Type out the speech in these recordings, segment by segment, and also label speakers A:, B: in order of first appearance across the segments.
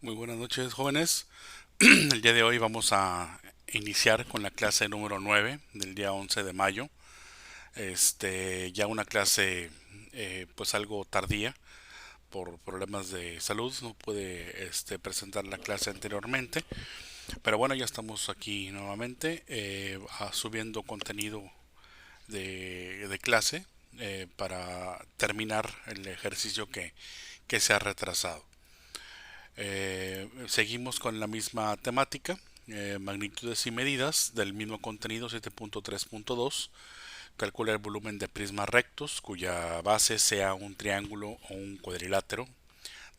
A: Muy buenas noches, jóvenes. El día de hoy vamos a iniciar con la clase número 9 del día 11 de mayo. Ya una clase pues algo tardía por problemas de salud. No pude presentar la clase anteriormente, pero bueno, ya estamos aquí nuevamente subiendo contenido de clase para terminar el ejercicio que se ha retrasado. Seguimos con la misma temática, magnitudes y medidas del mismo contenido 7.3.2. Calcula el volumen de prismas rectos cuya base sea un triángulo o un cuadrilátero,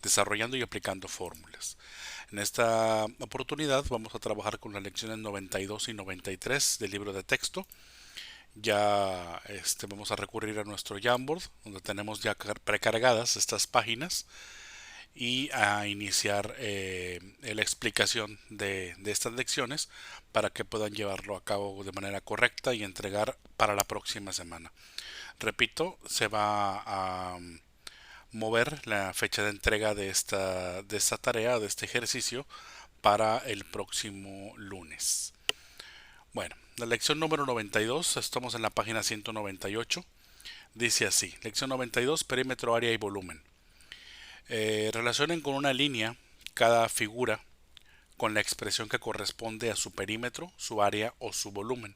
A: desarrollando y aplicando fórmulas. En esta oportunidad vamos a trabajar con las lecciones 92 y 93 del libro de texto. Ya vamos a recurrir a nuestro Jamboard, donde tenemos ya precargadas estas páginas y a iniciar la explicación de estas lecciones para que puedan llevarlo a cabo de manera correcta y entregar para la próxima semana. Repito, se va a mover la fecha de entrega de esta tarea, de este ejercicio, para el próximo lunes. Bueno, la lección número 92, estamos en la página 198, dice así, lección 92, perímetro, área y volumen. Relacionen con una línea cada figura con la expresión que corresponde a su perímetro, su área o su volumen.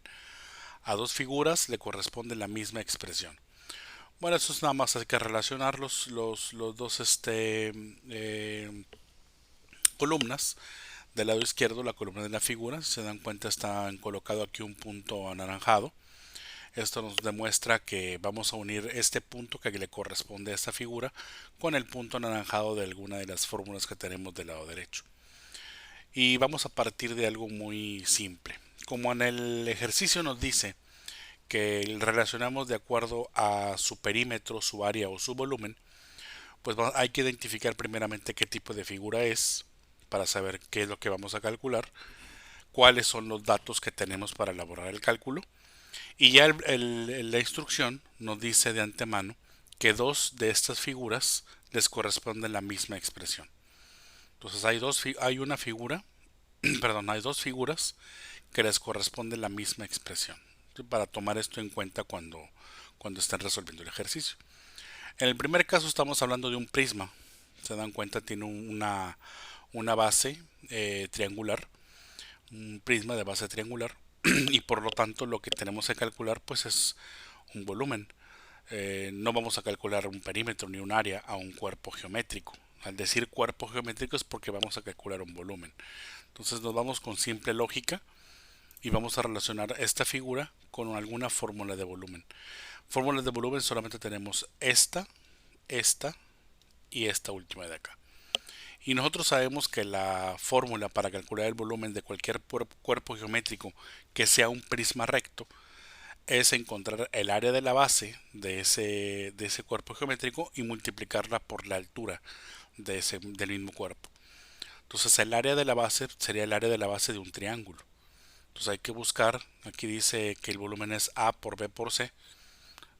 A: A dos figuras le corresponde la misma expresión. Bueno, eso es nada más, hay que relacionar los dos columnas. Del lado izquierdo, la columna de la figura, si se dan cuenta, está colocado aquí un punto anaranjado. Esto nos demuestra que vamos a unir este punto que le corresponde a esta figura con el punto anaranjado de alguna de las fórmulas que tenemos del lado derecho. Y vamos a partir de algo muy simple. Como en el ejercicio nos dice que relacionamos de acuerdo a su perímetro, su área o su volumen, pues hay que identificar primeramente qué tipo de figura es para saber qué es lo que vamos a calcular, cuáles son los datos que tenemos para elaborar el cálculo. Y ya la instrucción nos dice de antemano que dos de estas figuras les corresponde la misma expresión. Entonces hay una figura, perdón, hay dos figuras que les corresponde la misma expresión. Para tomar esto en cuenta cuando estén resolviendo el ejercicio. En el primer caso estamos hablando de un prisma. Se dan cuenta, tiene una base triangular, un prisma de base triangular, y por lo tanto lo que tenemos que calcular pues es un volumen. No vamos a calcular un perímetro ni un área a un cuerpo geométrico. Al decir cuerpo geométrico es porque vamos a calcular un volumen. Entonces nos vamos con simple lógica y vamos a relacionar esta figura con alguna fórmula de volumen. Fórmulas de volumen solamente tenemos esta y esta última de acá. Y nosotros sabemos que la fórmula para calcular el volumen de cualquier cuerpo geométrico que sea un prisma recto es encontrar el área de la base de ese cuerpo geométrico y multiplicarla por la altura del mismo cuerpo. Entonces el área de la base sería el área de la base de un triángulo. Entonces hay que buscar, aquí dice que el volumen es A por B por C.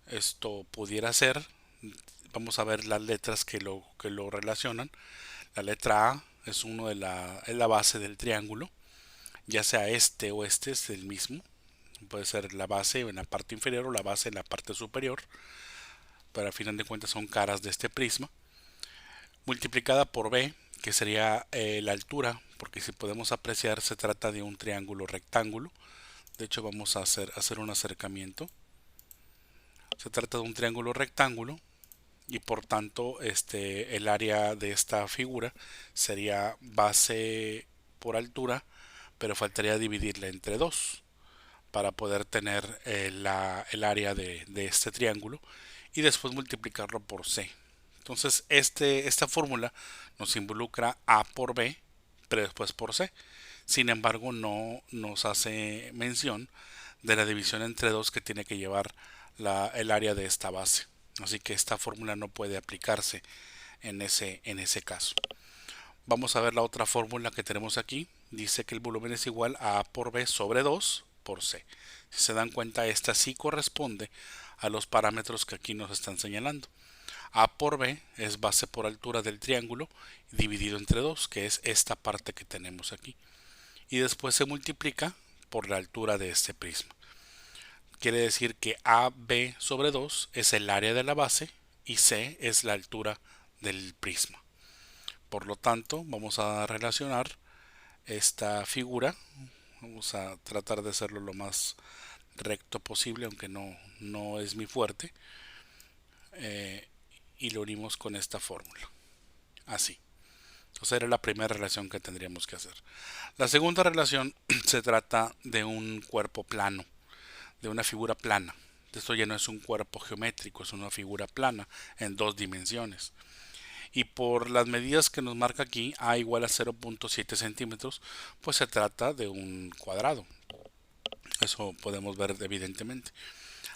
A: Esto pudiera ser, vamos a ver las letras que lo relacionan. La letra A es la base del triángulo, ya sea este o este es el mismo. Puede ser la base en la parte inferior o la base en la parte superior, pero al final de cuentas son caras de este prisma, multiplicada por B, que sería la altura, porque si podemos apreciar se trata de un triángulo rectángulo. De hecho vamos a hacer un acercamiento. Se trata de un triángulo rectángulo y por tanto el área de esta figura sería base por altura, pero faltaría dividirla entre dos para poder tener el área de este triángulo y después multiplicarlo por C. Entonces esta fórmula nos involucra A por B, pero después por C. Sin embargo, no nos hace mención de la división entre dos que tiene que llevar el área de esta base. Así que esta fórmula no puede aplicarse en ese caso. Vamos a ver la otra fórmula que tenemos aquí. Dice que el volumen es igual a por B sobre 2 por C. Si se dan cuenta, esta sí corresponde a los parámetros que aquí nos están señalando. A por B es base por altura del triángulo dividido entre 2, que es esta parte que tenemos aquí. Y después se multiplica por la altura de este prisma. Quiere decir que AB sobre 2 es el área de la base y C es la altura del prisma. Por lo tanto, vamos a relacionar esta figura. Vamos a tratar de hacerlo lo más recto posible, aunque no es mi fuerte. Y lo unimos con esta fórmula. Así. Entonces era la primera relación que tendríamos que hacer. La segunda relación se trata de un cuerpo plano, de una figura plana. Esto ya no es un cuerpo geométrico, es una figura plana en dos dimensiones. Y por las medidas que nos marca aquí, A igual a 0.7 centímetros, pues se trata de un cuadrado. Eso podemos ver evidentemente.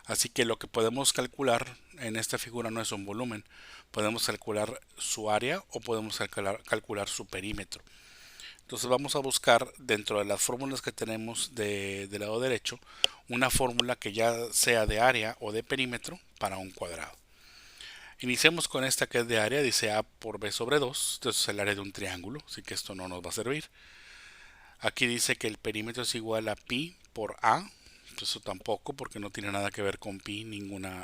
A: Así que lo que podemos calcular en esta figura no es un volumen. Podemos calcular su área o podemos calcular su perímetro. Entonces vamos a buscar dentro de las fórmulas que tenemos del lado derecho una fórmula que ya sea de área o de perímetro para un cuadrado. Iniciemos con esta que es de área, dice A por B sobre 2, entonces es el área de un triángulo, así que esto no nos va a servir. Aquí dice que el perímetro es igual a pi por A, eso tampoco porque no tiene nada que ver con pi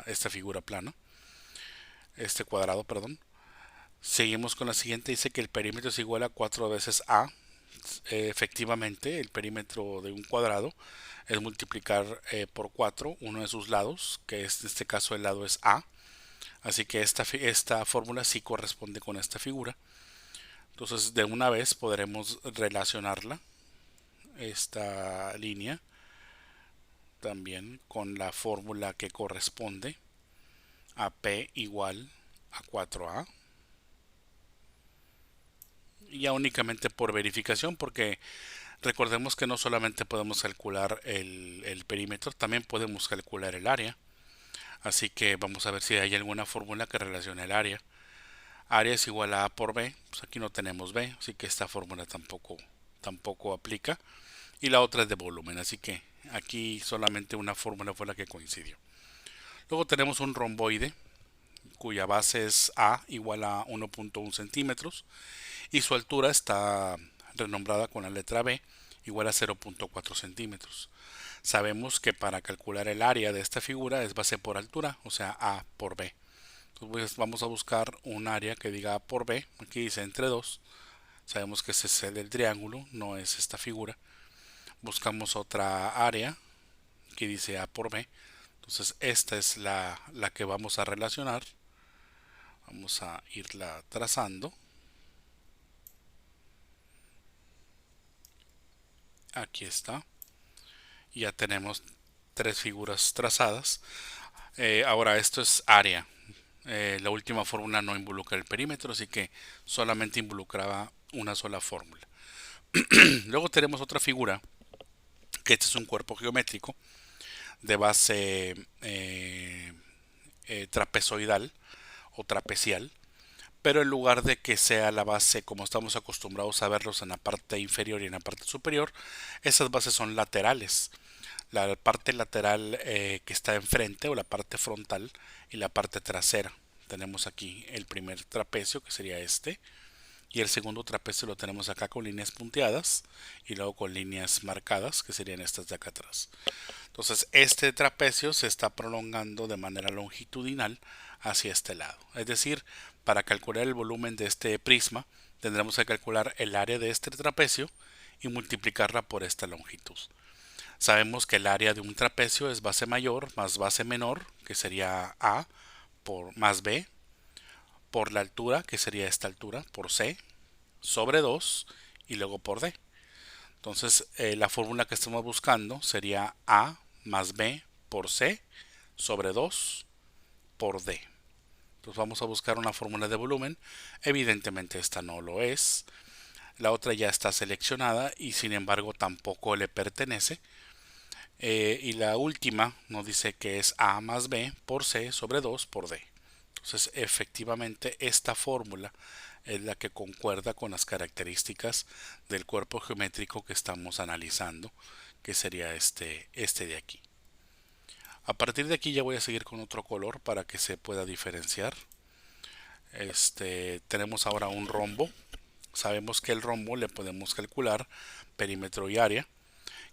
A: esta figura plana, este cuadrado, perdón. Seguimos con la siguiente, dice que el perímetro es igual a 4 veces A. Efectivamente, el perímetro de un cuadrado es multiplicar por 4 uno de sus lados, que es, en este caso el lado es A. Así que esta fórmula sí corresponde con esta figura. Entonces de una vez podremos relacionarla, esta línea, también con la fórmula que corresponde a P igual a 4A. Ya únicamente por verificación, porque recordemos que no solamente podemos calcular el perímetro, también podemos calcular el área. Así que vamos a ver si hay alguna fórmula que relacione el área. Área es igual a A por B, pues aquí no tenemos B, así que esta fórmula tampoco aplica. Y la otra es de volumen, así que aquí solamente una fórmula fue la que coincidió. Luego tenemos un romboide cuya base es A igual a 1.1 centímetros y su altura está renombrada con la letra B igual a 0.4 centímetros. Sabemos que para calcular el área de esta figura es base por altura, o sea A por B. Entonces vamos a buscar un área que diga A por B, aquí dice entre 2. Sabemos que ese es el del triángulo, no es esta figura. Buscamos otra área que dice A por B. Entonces esta es la que vamos a relacionar. Vamos a irla trazando. Aquí está. Ya tenemos tres figuras trazadas. Ahora esto es área. La última fórmula no involucra el perímetro, así que solamente involucraba una sola fórmula. Luego tenemos otra figura, que este es un cuerpo geométrico de base trapezoidal o trapecial, pero en lugar de que sea la base como estamos acostumbrados a verlos en la parte inferior y en la parte superior, esas bases son laterales. La parte lateral que está enfrente o la parte frontal y la parte trasera. Tenemos aquí el primer trapecio que sería este y el segundo trapecio lo tenemos acá con líneas punteadas y luego con líneas marcadas que serían estas de acá atrás. Entonces este trapecio se está prolongando de manera longitudinal hacia este lado. Es decir, para calcular el volumen de este prisma tendremos que calcular el área de este trapecio y multiplicarla por esta longitud. Sabemos que el área de un trapecio es base mayor más base menor, que sería A, por más B, por la altura, que sería esta altura, por C, sobre 2 y luego por D. Entonces la fórmula que estamos buscando sería A más B por C sobre 2 por D. Entonces vamos a buscar una fórmula de volumen. Evidentemente esta no lo es. La otra ya está seleccionada y sin embargo tampoco le pertenece. Y la última nos dice que es A más B por C sobre 2 por D. Entonces efectivamente esta fórmula es la que concuerda con las características del cuerpo geométrico que estamos analizando, que sería este de aquí. A partir de aquí ya voy a seguir con otro color para que se pueda diferenciar. Tenemos ahora un rombo. Sabemos que el rombo le podemos calcular perímetro y área,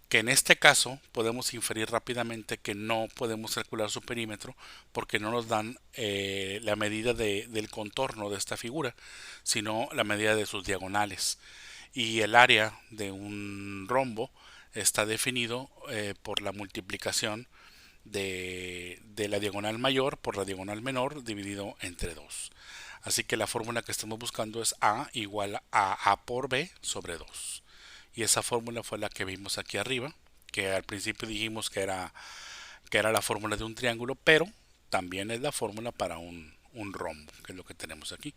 A: que en este caso podemos inferir rápidamente que no podemos calcular su perímetro porque no nos dan la medida del contorno de esta figura, sino la medida de sus diagonales. Y el área de un rombo está definido por la multiplicación de la diagonal mayor por la diagonal menor dividido entre 2. Así que la fórmula que estamos buscando es A igual a A por B sobre 2. Y esa fórmula fue la que vimos aquí arriba, que al principio dijimos que era la fórmula de un triángulo, pero también es la fórmula para un rombo, que es lo que tenemos aquí.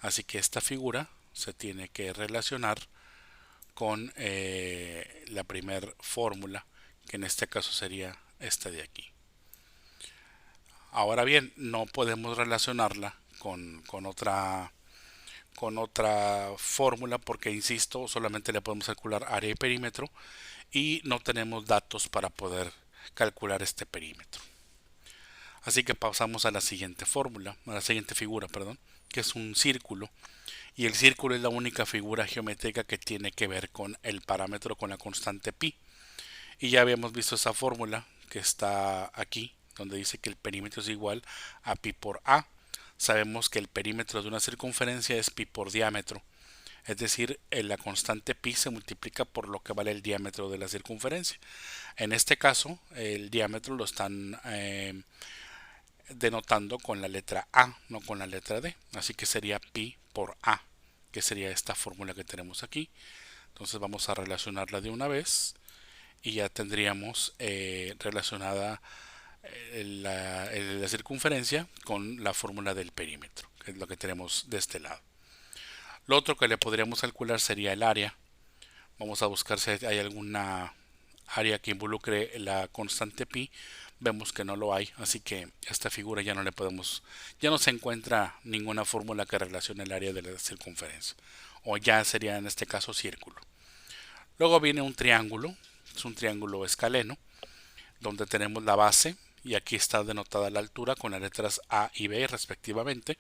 A: Así que esta figura se tiene que relacionar con la primera fórmula, que en este caso sería esta de aquí. Ahora bien, no podemos relacionarla con otra fórmula porque, insisto, solamente le podemos calcular área y perímetro y no tenemos datos para poder calcular este perímetro. Así que pasamos a la siguiente fórmula, a la siguiente figura, perdón, que es un círculo. Y el círculo es la única figura geométrica que tiene que ver con el parámetro, con la constante pi. Y ya habíamos visto esa fórmula que está aquí, donde dice que el perímetro es igual a pi por a. Sabemos que el perímetro de una circunferencia es pi por diámetro. Es decir, la constante pi se multiplica por lo que vale el diámetro de la circunferencia. En este caso, el diámetro lo están denotando con la letra A, no con la letra D. Así que sería pi por A, que sería esta fórmula que tenemos aquí. Entonces vamos a relacionarla de una vez y ya tendríamos relacionada la circunferencia con la fórmula del perímetro, que es lo que tenemos de este lado. Lo otro que le podríamos calcular sería el área. Vamos a buscar si hay alguna área que involucre la constante pi. Vemos que no lo hay, así que esta figura ya no le podemos, ya no se encuentra ninguna fórmula que relacione el área de la circunferencia, o ya sería en este caso círculo. Luego viene un triángulo, es un triángulo escaleno, donde tenemos la base, y aquí está denotada la altura con las letras A y B respectivamente.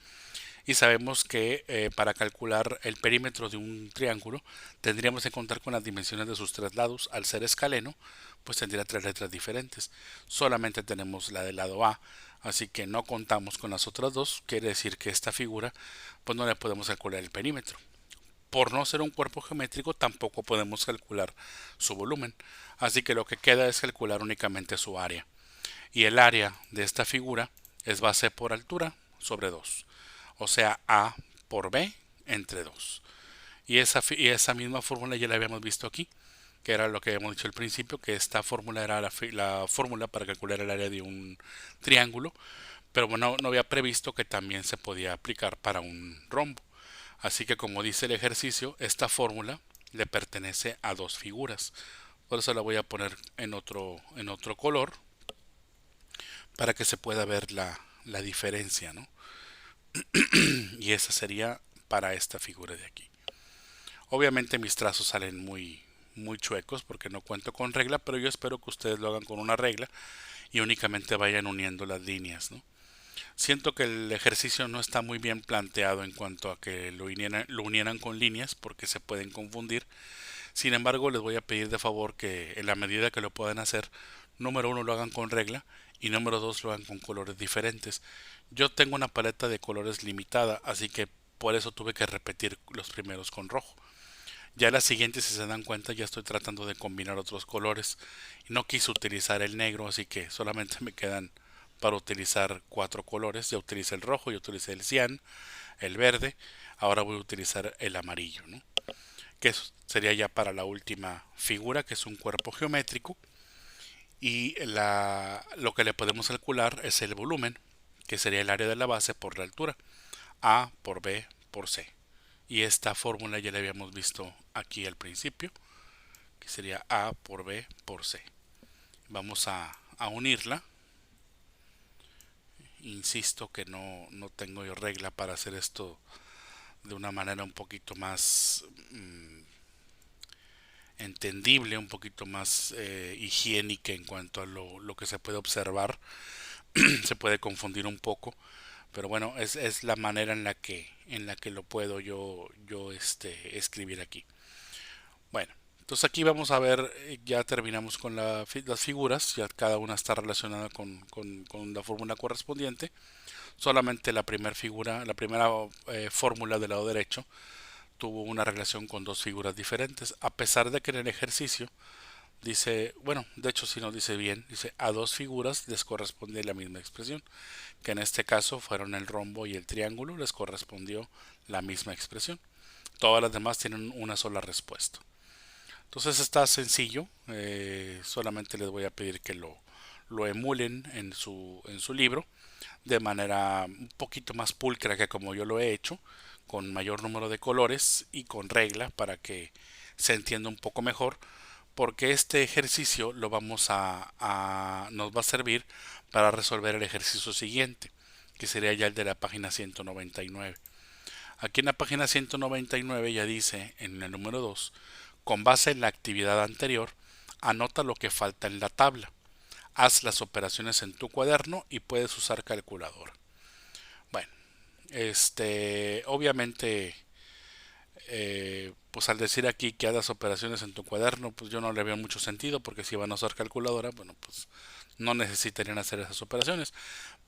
A: Y sabemos que para calcular el perímetro de un triángulo tendríamos que contar con las dimensiones de sus tres lados. Al ser escaleno, pues tendría tres letras diferentes. Solamente tenemos la del lado A, así que no contamos con las otras dos. Quiere decir que esta figura, pues no le podemos calcular el perímetro. Por no ser un cuerpo geométrico, tampoco podemos calcular su volumen. Así que lo que queda es calcular únicamente su área. Y el área de esta figura es base por altura sobre 2. O sea, A por B entre 2. Y esa misma fórmula ya la habíamos visto aquí, que era lo que habíamos dicho al principio, que esta fórmula era la fórmula para calcular el área de un triángulo, pero bueno, no había previsto que también se podía aplicar para un rombo. Así que, como dice el ejercicio, esta fórmula le pertenece a dos figuras. Por eso la voy a poner en otro color para que se pueda ver la diferencia, ¿no? Y esa sería para esta figura de aquí. Obviamente mis trazos salen muy chuecos porque no cuento con regla, pero yo espero que ustedes lo hagan con una regla y únicamente vayan uniendo las líneas, ¿no? Siento que el ejercicio no está muy bien planteado en cuanto a que lo unieran con líneas porque se pueden confundir. Sin embargo, les voy a pedir de favor que en la medida que lo puedan hacer, número uno lo hagan con regla y número dos lo hagan con colores diferentes. Yo tengo una paleta de colores limitada, así que por eso tuve que repetir los primeros con rojo. Ya las siguientes, si se dan cuenta, ya estoy tratando de combinar otros colores y no quise utilizar el negro, así que solamente me quedan para utilizar cuatro colores. Ya utilicé el rojo, ya utilicé el cian, el verde, ahora voy a utilizar el amarillo, ¿no? Que sería ya para la última figura, que es un cuerpo geométrico. Y lo que le podemos calcular es el volumen, que sería el área de la base por la altura, A por B por C. Y esta fórmula ya la habíamos visto aquí al principio, que sería A por B por C. Vamos a unirla. Insisto que no tengo yo regla para hacer esto de una manera un poquito más entendible, un poquito más higiénica en cuanto a lo que se puede observar. Se puede confundir un poco, Pero bueno, es la manera en la que lo puedo escribir aquí. Bueno, entonces aquí vamos a ver, ya terminamos con las figuras, ya cada una está relacionada con la fórmula correspondiente. Solamente la primera figura, la primera fórmula del lado derecho tuvo una relación con dos figuras diferentes, a pesar de que en el ejercicio dice, bueno, de hecho si no dice bien, dice a dos figuras les corresponde la misma expresión, que en este caso fueron el rombo y el triángulo, les correspondió la misma expresión. Todas las demás tienen una sola respuesta. Entonces está sencillo, solamente les voy a pedir que lo emulen en su libro de manera un poquito más pulcra que como yo lo he hecho, con mayor número de colores y con regla para que se entienda un poco mejor, porque este ejercicio nos va a servir para resolver el ejercicio siguiente, que sería ya el de la página 199. Aquí en la página 199 ya dice en el número 2, con base en la actividad anterior, anota lo que falta en la tabla. Haz las operaciones en tu cuaderno y puedes usar calculadora. Bueno, obviamente, pues al decir aquí que hagas operaciones en tu cuaderno, pues yo no le veo mucho sentido, porque si van a usar calculadora, bueno, pues no necesitarían hacer esas operaciones.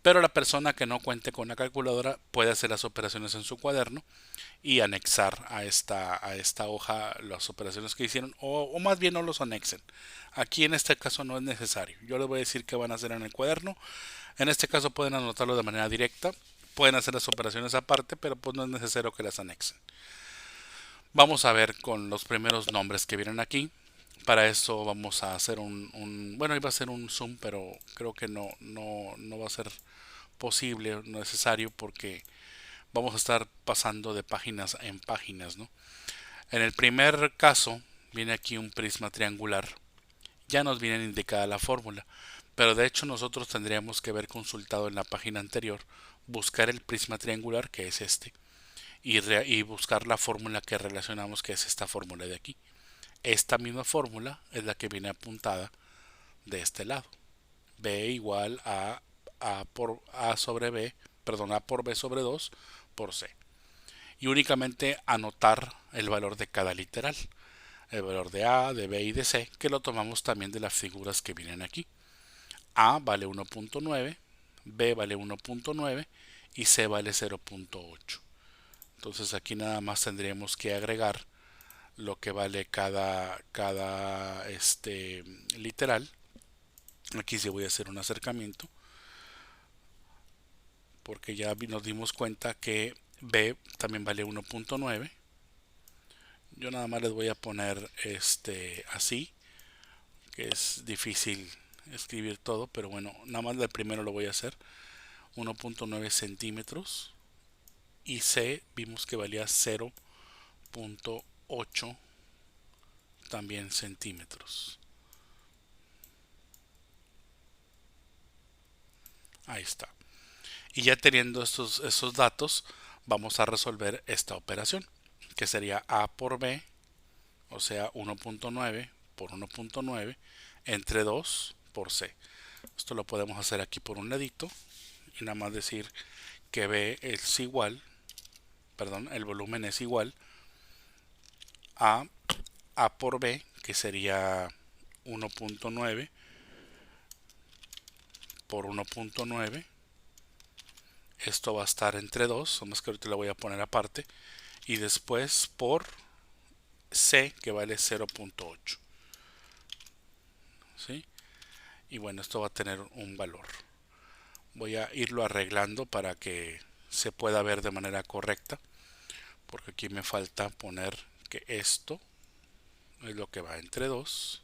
A: Pero la persona que no cuente con la calculadora puede hacer las operaciones en su cuaderno y anexar a esta hoja las operaciones que hicieron, o más bien no los anexen. Aquí en este caso no es necesario. Yo les voy a decir qué van a hacer en el cuaderno. En este caso pueden anotarlo de manera directa, pueden hacer las operaciones aparte, pero pues no es necesario que las anexen. Vamos a ver con los primeros nombres que vienen aquí. Para eso vamos a hacer bueno, iba a ser un zoom, pero creo que no va a ser posible, necesario, porque vamos a estar pasando de páginas en páginas, ¿no? En el primer caso viene aquí un prisma triangular. Ya nos viene indicada la fórmula, pero de hecho nosotros tendríamos que haber consultado en la página anterior, buscar el prisma triangular, que es este, y buscar la fórmula que relacionamos, que es esta fórmula de aquí. Esta misma fórmula es la que viene apuntada de este lado. B igual a por A sobre B, perdón, A por B sobre 2 por C. Y únicamente anotar el valor de cada literal. El valor de A, de B y de C, que lo tomamos también de las figuras que vienen aquí. A vale 1.9, B vale 1.9 y C vale 0.8. Entonces aquí nada más tendríamos que agregar lo que vale cada literal. Aquí sí voy a hacer un acercamiento, porque ya nos dimos cuenta que B también vale 1.9. Yo nada más les voy a poner así, que es difícil escribir todo, pero bueno, nada más el primero lo voy a hacer. 1.9 centímetros. Y C vimos que valía 0.8 también centímetros. Ahí está. Y ya teniendo esos datos, vamos a resolver esta operación, que sería A por B, o sea 1.9 por 1.9 entre 2 por C. Esto lo podemos hacer aquí por un ladito y nada más decir que B es igual, perdón, el volumen es igual a A por B, que sería 1.9 por 1.9. Esto va a estar entre 2, más que ahorita lo voy a poner aparte. Y después por C, que vale 0.8. ¿Sí? Y bueno, esto va a tener un valor. Voy a irlo arreglando para que se pueda ver de manera correcta, porque aquí me falta poner que esto es lo que va entre 2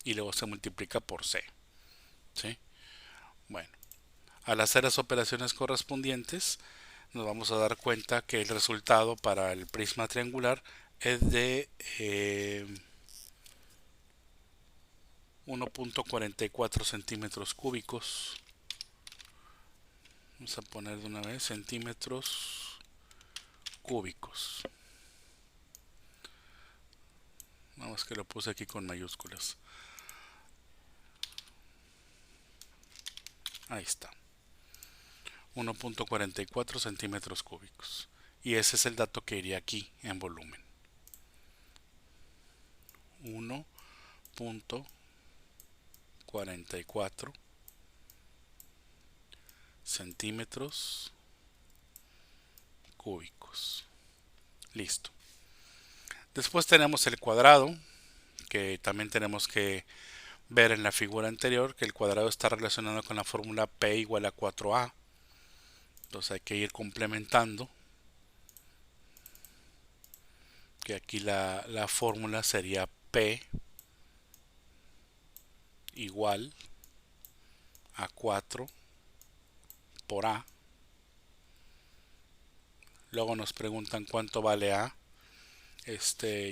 A: y luego se multiplica por C. ¿Sí? Bueno, al hacer las operaciones correspondientes, nos vamos a dar cuenta que el resultado para el prisma triangular es de 1.44 centímetros cúbicos. Vamos a poner de una vez centímetros cúbicos. Nada más que lo puse aquí con mayúsculas. Ahí está. 1.44 centímetros cúbicos. Y ese es el dato que iría aquí en volumen. 1.44 centímetros cúbicos. Listo. Después tenemos el cuadrado, que también tenemos que ver en la figura anterior que el cuadrado está relacionado con la fórmula P igual a 4A. Entonces hay que ir complementando, que aquí la fórmula sería P igual a 4 por A. Luego nos preguntan cuánto vale A.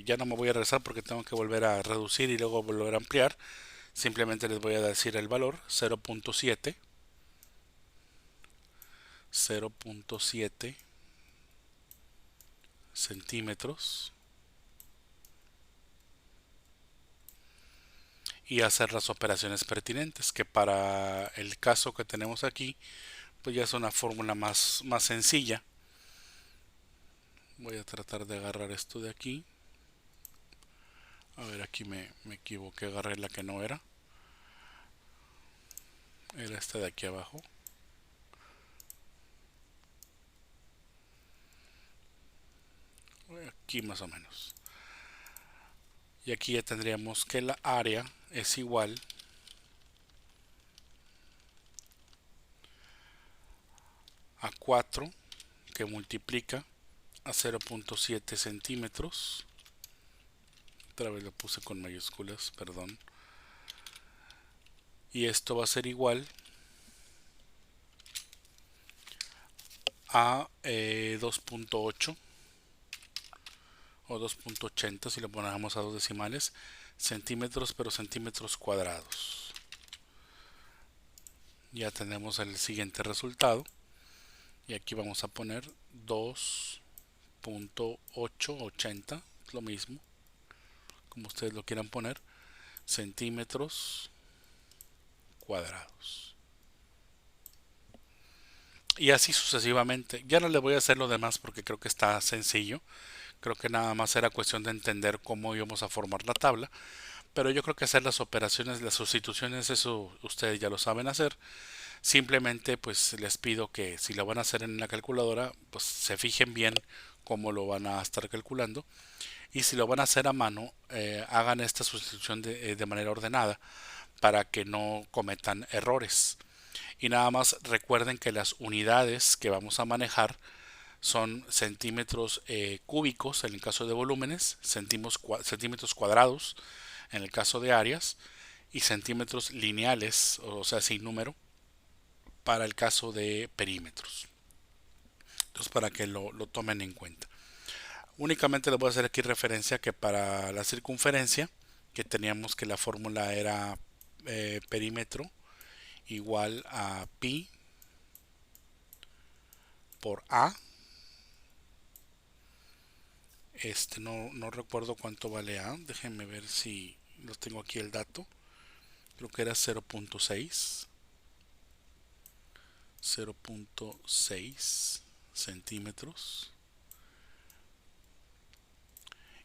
A: Ya no me voy a regresar porque tengo que volver a reducir y luego volver a ampliar. Simplemente les voy a decir el valor: 0.7 centímetros, y hacer las operaciones pertinentes, que para el caso que tenemos aquí pues ya es una fórmula más sencilla. Voy a tratar de agarrar esto de aquí. A ver, aquí me equivoqué, agarré la que no era esta de aquí abajo. Aquí más o menos. Y aquí ya tendríamos que la área es igual a 4 que multiplica a 0.7 centímetros. Otra vez lo puse con mayúsculas, perdón. Y esto va a ser igual a 2.8 o 2.80 si lo ponemos a dos decimales, centímetros, pero centímetros cuadrados. Ya tenemos el siguiente resultado. Y aquí vamos a poner 2.880, lo mismo, como ustedes lo quieran poner, centímetros cuadrados. Y así sucesivamente. Ya no le voy a hacer lo demás porque creo que está sencillo. Creo que nada más era cuestión de entender cómo íbamos a formar la tabla. Pero yo creo que hacer las operaciones, las sustituciones, eso ustedes ya lo saben hacer. Simplemente pues les pido que si lo van a hacer en la calculadora, pues se fijen bien cómo lo van a estar calculando. Y si lo van a hacer a mano, hagan esta sustitución de manera ordenada para que no cometan errores. Y nada más recuerden que las unidades que vamos a manejar son centímetros cúbicos en el caso de volúmenes, centímetros cuadrados en el caso de áreas, y centímetros lineales, o sea, sin número, para el caso de perímetros. Entonces, para que lo tomen en cuenta. Únicamente les voy a hacer aquí referencia que para la circunferencia, que teníamos que la fórmula era perímetro igual a pi por a. No recuerdo cuánto vale a. Déjenme ver si lo tengo aquí el dato. Creo que era 0.6 centímetros.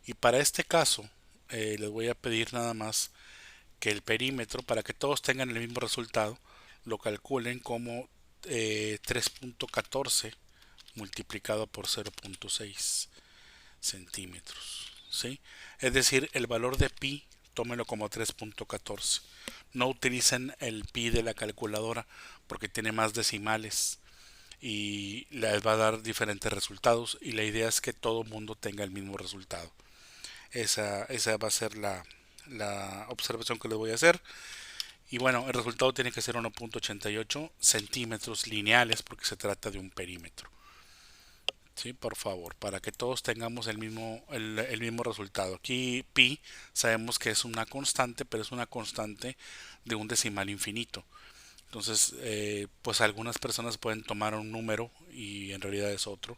A: Y para este caso les voy a pedir nada más que el perímetro, para que todos tengan el mismo resultado, lo calculen como 3.14 multiplicado por 0.6 centímetros, ¿sí? Es decir, el valor de pi, tómenlo como 3.14. No utilicen el pi de la calculadora porque tiene más decimales y les va a dar diferentes resultados, y la idea es que todo el mundo tenga el mismo resultado. Esa va a ser la observación que les voy a hacer. Y bueno, el resultado tiene que ser 1.88 centímetros lineales porque se trata de un perímetro. Sí, por favor, para que todos tengamos el mismo resultado. Aquí pi sabemos que es una constante, pero es una constante de un decimal infinito. Entonces, pues algunas personas pueden tomar un número y en realidad es otro.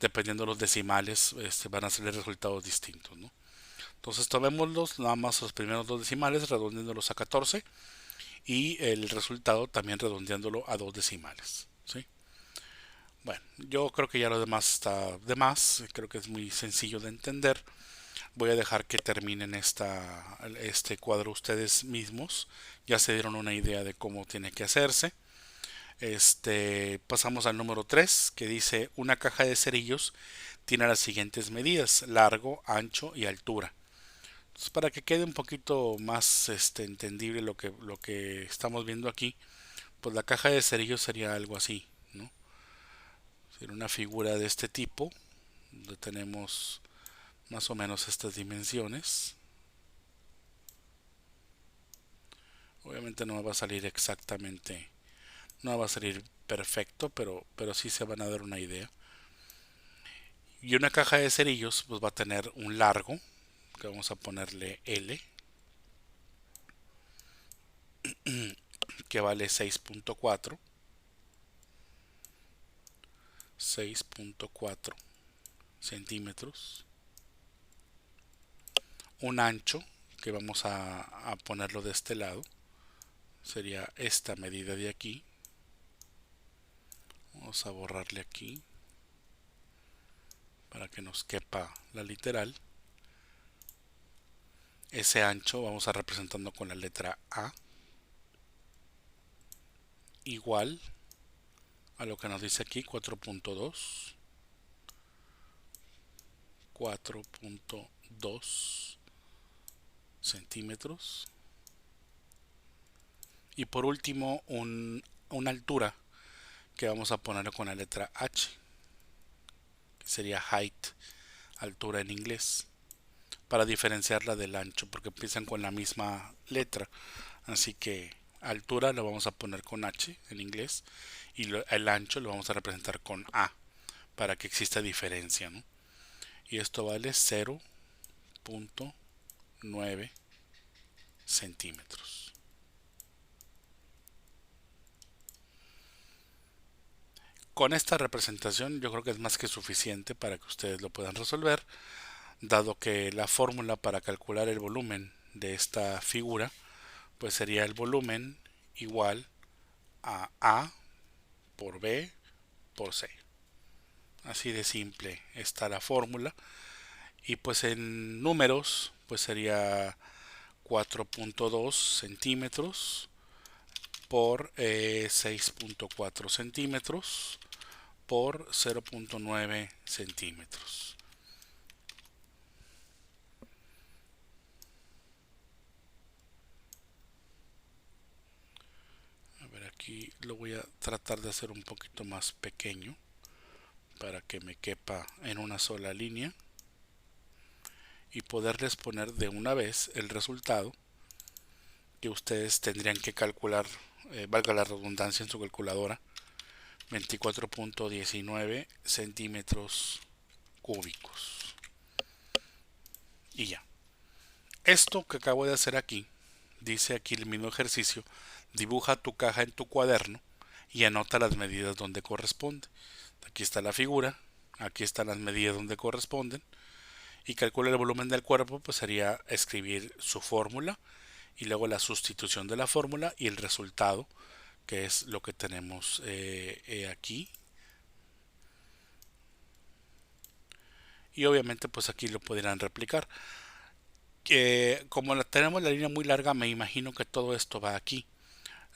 A: Dependiendo de los decimales, van a salir resultados distintos, ¿no? Entonces tomémoslos nada más los primeros dos decimales, redondeándolos a 14, y el resultado también redondeándolo a dos decimales, ¿sí? Bueno, yo creo que ya lo demás está de más, creo que es muy sencillo de entender. Voy a dejar que terminen este cuadro ustedes mismos. Ya se dieron una idea de cómo tiene que hacerse. Pasamos al número 3 que dice una caja de cerillos tiene las siguientes medidas: largo, ancho y altura. Entonces, para que quede un poquito más entendible lo que estamos viendo aquí, pues la caja de cerillos sería algo así, ¿no? Sería una figura de este tipo, donde tenemos más o menos estas dimensiones. Obviamente no va a salir exactamente, no va a salir perfecto, pero sí se van a dar una idea. Y una caja de cerillos pues va a tener un largo, que vamos a ponerle L, que vale 6.4 centímetros. Un ancho, que vamos a ponerlo de este lado, sería esta medida de aquí. Vamos a borrarle aquí para que nos quepa la literal. Ese ancho vamos a representando con la letra A, igual a lo que nos dice aquí, 4.2 centímetros. Y por último, una altura que vamos a poner con la letra H, que sería height, altura en inglés, para diferenciarla del ancho, porque empiezan con la misma letra. Así que altura lo vamos a poner con H en inglés y el ancho lo vamos a representar con A, para que exista diferencia, ¿no? Y esto vale 0.9 centímetros. Con esta representación yo creo que es más que suficiente para que ustedes lo puedan resolver, dado que la fórmula para calcular el volumen de esta figura pues sería el volumen igual a por B por C. Así de simple está la fórmula. Y pues en números pues sería 4.2 centímetros por 6.4 centímetros por 0.9 centímetros. A ver, aquí lo voy a tratar de hacer un poquito más pequeño para que me quepa en una sola línea y poderles poner de una vez el resultado que ustedes tendrían que calcular, valga la redundancia, en su calculadora: 24.19 centímetros cúbicos. Y ya. Esto que acabo de hacer aquí, dice aquí el mismo ejercicio: dibuja tu caja en tu cuaderno y anota las medidas donde corresponde. Aquí está la figura, aquí están las medidas donde corresponden, y calcula el volumen del cuerpo, pues sería escribir su fórmula y luego la sustitución de la fórmula y el resultado, que es lo que tenemos aquí. Y obviamente pues aquí lo podrán replicar. Como tenemos la línea muy larga, me imagino que todo esto va aquí.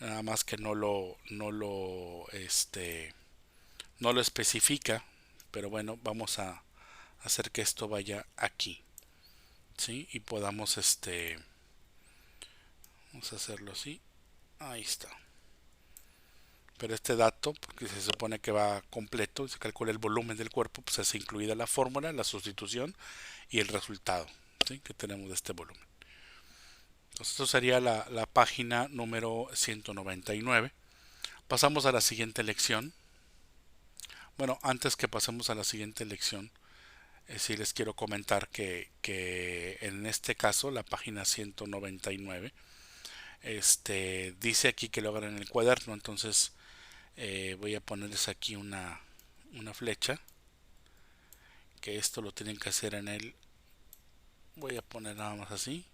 A: Nada más que no lo especifica. Pero bueno, vamos a hacer que esto vaya aquí, ¿sí? Y podamos vamos a hacerlo así. Ahí está. Pero este dato, porque se supone que va completo, se calcula el volumen del cuerpo, pues es incluida la fórmula, la sustitución y el resultado, ¿sí?, que tenemos de este volumen. Entonces esto sería la página número 199. Pasamos a la siguiente lección. Bueno, antes que pasemos a la siguiente lección, sí les quiero comentar que en este caso, la página 199, dice aquí que lo hagan en el cuaderno. Entonces voy a ponerles aquí una flecha, que esto lo tienen que hacer en el, voy a poner nada más así,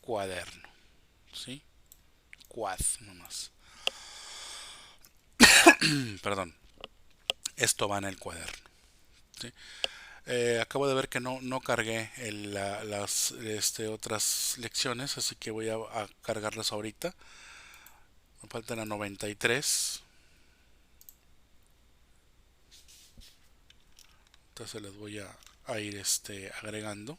A: cuaderno, ¿sí? Quad nomás. Perdón, esto va en el cuaderno. ¿Sí? Acabo de ver que no cargué las otras lecciones, así que voy a cargarlas ahorita. Me faltan a 93. Entonces les voy a ir agregando.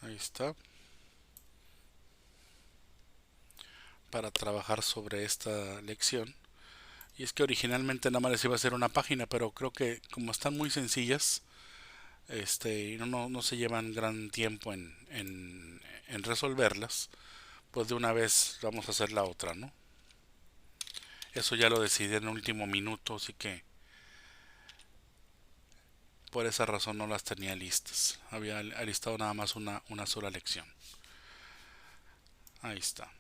A: Ahí está. Para trabajar sobre esta lección. Y es que originalmente nada más les iba a hacer una página, pero creo que como están muy sencillas, y no se llevan gran tiempo en resolverlas, pues de una vez vamos a hacer la otra, ¿no? Eso ya lo decidí en el último minuto, así que por esa razón no las tenía listas. Había listado nada más una sola lección. Ahí está.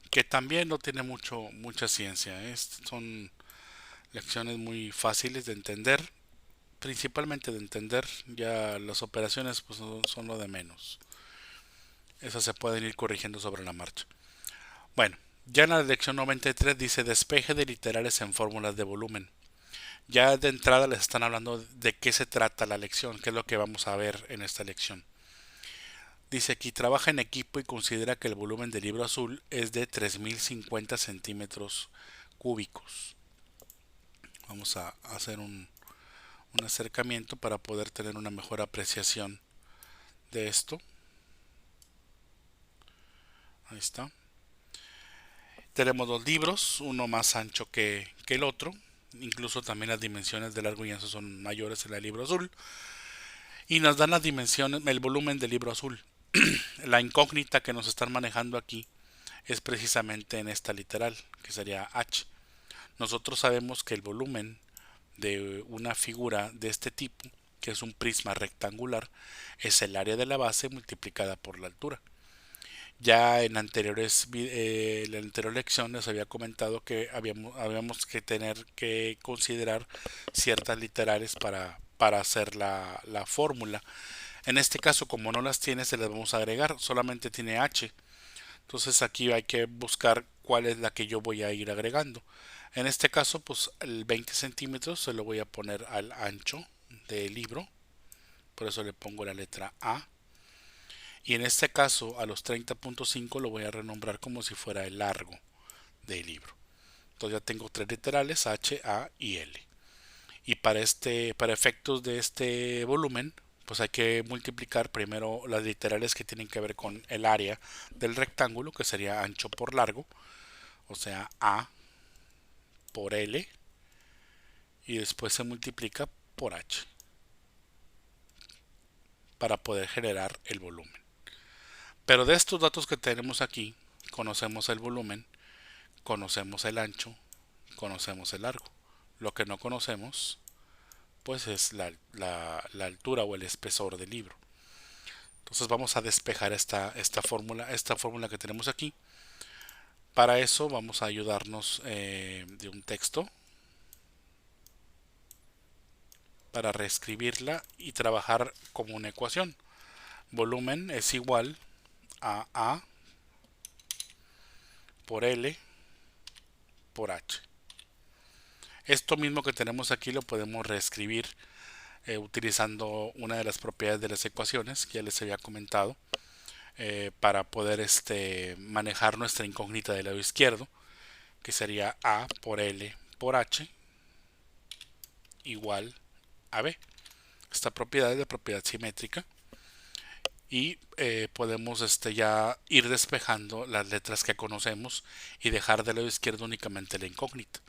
A: Que también no tiene mucha ciencia. Son lecciones muy fáciles de entender, principalmente de entender. Ya las operaciones pues son lo de menos. Esas se pueden ir corrigiendo sobre la marcha. Bueno, ya en la lección 93 dice despeje de literales en fórmulas de volumen. Ya de entrada les están hablando de qué se trata la lección, qué es lo que vamos a ver en esta lección. Dice aquí, trabaja en equipo y considera que el volumen del libro azul es de 3050 centímetros cúbicos. Vamos a hacer un acercamiento para poder tener una mejor apreciación de esto. Ahí está. Tenemos dos libros, uno más ancho que el otro. Incluso también las dimensiones de largo y ancho son mayores en el libro azul. Y nos dan las dimensiones, el volumen del libro azul. La incógnita que nos están manejando aquí es precisamente en esta literal, que sería H. Nosotros sabemos que el volumen de una figura de este tipo, que es un prisma rectangular, es el área de la base multiplicada por la altura. Ya en la anterior lección les había comentado que habíamos que tener que considerar ciertas literales para hacer la fórmula. En este caso, como no las tiene, se las vamos a agregar, solamente tiene H. Entonces aquí hay que buscar cuál es la que yo voy a ir agregando. En este caso, pues el 20 centímetros se lo voy a poner al ancho del libro, por eso le pongo la letra A. Y en este caso, a los 30.5 lo voy a renombrar como si fuera el largo del libro. Entonces ya tengo tres literales, H, A y L. Y para efectos de este volumen, pues hay que multiplicar primero las literales que tienen que ver con el área del rectángulo, que sería ancho por largo, o sea, A por L, y después se multiplica por H para poder generar el volumen. Pero de estos datos que tenemos aquí, conocemos el volumen, conocemos el ancho, conocemos el largo. Lo que no conocemos, pues es la altura o el espesor del libro. Entonces vamos a despejar esta fórmula que tenemos aquí. Para eso vamos a ayudarnos de un texto para reescribirla y trabajar como una ecuación. Volumen es igual a A por L por H. Esto mismo que tenemos aquí lo podemos reescribir utilizando una de las propiedades de las ecuaciones que ya les había comentado, para poder manejar nuestra incógnita del lado izquierdo, que sería A por L por H igual a B. Esta propiedad es de propiedad simétrica y podemos ya ir despejando las letras que conocemos y dejar del lado izquierdo únicamente la incógnita.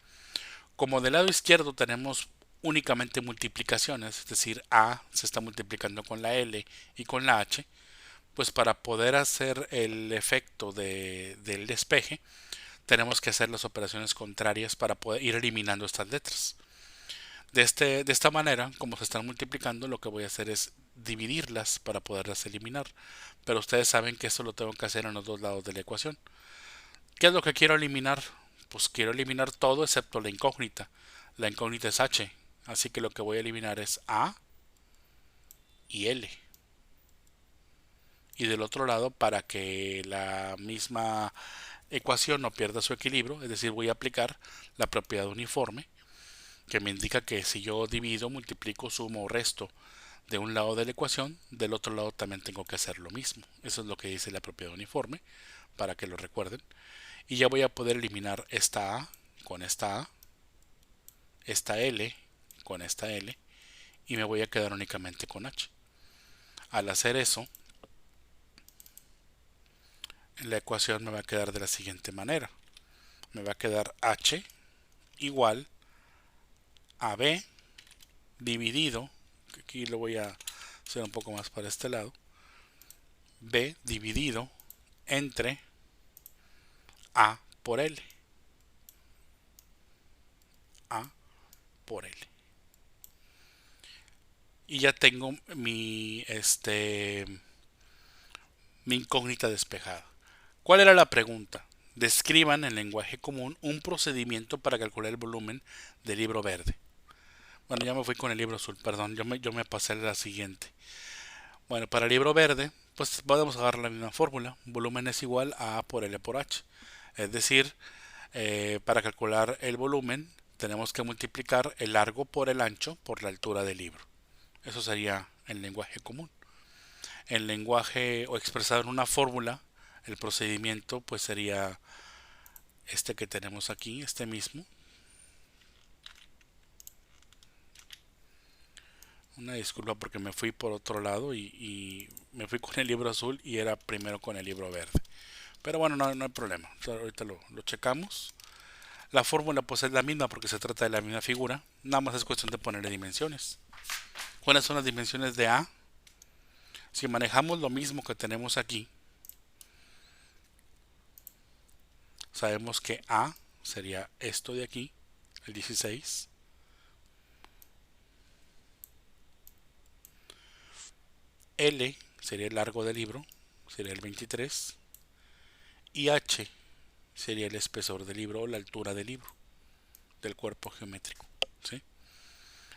A: Como del lado izquierdo tenemos únicamente multiplicaciones, es decir, A se está multiplicando con la L y con la H, pues para poder hacer el efecto del despeje, tenemos que hacer las operaciones contrarias para poder ir eliminando estas letras. De esta manera, como se están multiplicando, lo que voy a hacer es dividirlas para poderlas eliminar. Pero ustedes saben que esto lo tengo que hacer en los dos lados de la ecuación. ¿Qué es lo que quiero eliminar? Pues quiero eliminar todo excepto la incógnita. La incógnita es h, así que lo que voy a eliminar es a y l. Y del otro lado, para que la misma ecuación no pierda su equilibrio, es decir, voy a aplicar la propiedad uniforme, que me indica que si yo divido, multiplico, sumo o resto de un lado de la ecuación, del otro lado también tengo que hacer lo mismo. Eso es lo que dice la propiedad uniforme, para que lo recuerden. Y ya voy a poder eliminar esta a con esta a, esta l con esta l, y me voy a quedar únicamente con h. Al hacer eso, la ecuación me va a quedar de la siguiente manera. Me va a quedar h igual a b dividido, aquí lo voy a hacer un poco más para este lado, b dividido entre a por l. A por l. Y ya tengo mi incógnita despejada. ¿Cuál era la pregunta? Describan en lenguaje común un procedimiento para calcular el volumen del libro verde. Bueno, ya me fui con el libro azul, perdón, yo me pasé a la siguiente. Bueno, para el libro verde, pues podemos agarrar la misma fórmula. Volumen es igual a A por L por H. Es decir, para calcular el volumen tenemos que multiplicar el largo por el ancho por la altura del libro. Eso sería en lenguaje común. En lenguaje o expresado en una fórmula, el procedimiento pues sería este que tenemos aquí, este mismo. Una disculpa porque me fui por otro lado y me fui con el libro azul y era primero con el libro verde. Pero bueno, no hay problema. Ahorita lo checamos. La fórmula pues es la misma porque se trata de la misma figura. Nada más es cuestión de ponerle dimensiones. ¿Cuáles son las dimensiones de A? Si manejamos lo mismo que tenemos aquí, sabemos que A sería esto de aquí, el 16. L sería el largo del libro, sería el 23. Y H sería el espesor del libro o la altura del libro, del cuerpo geométrico. ¿Sí?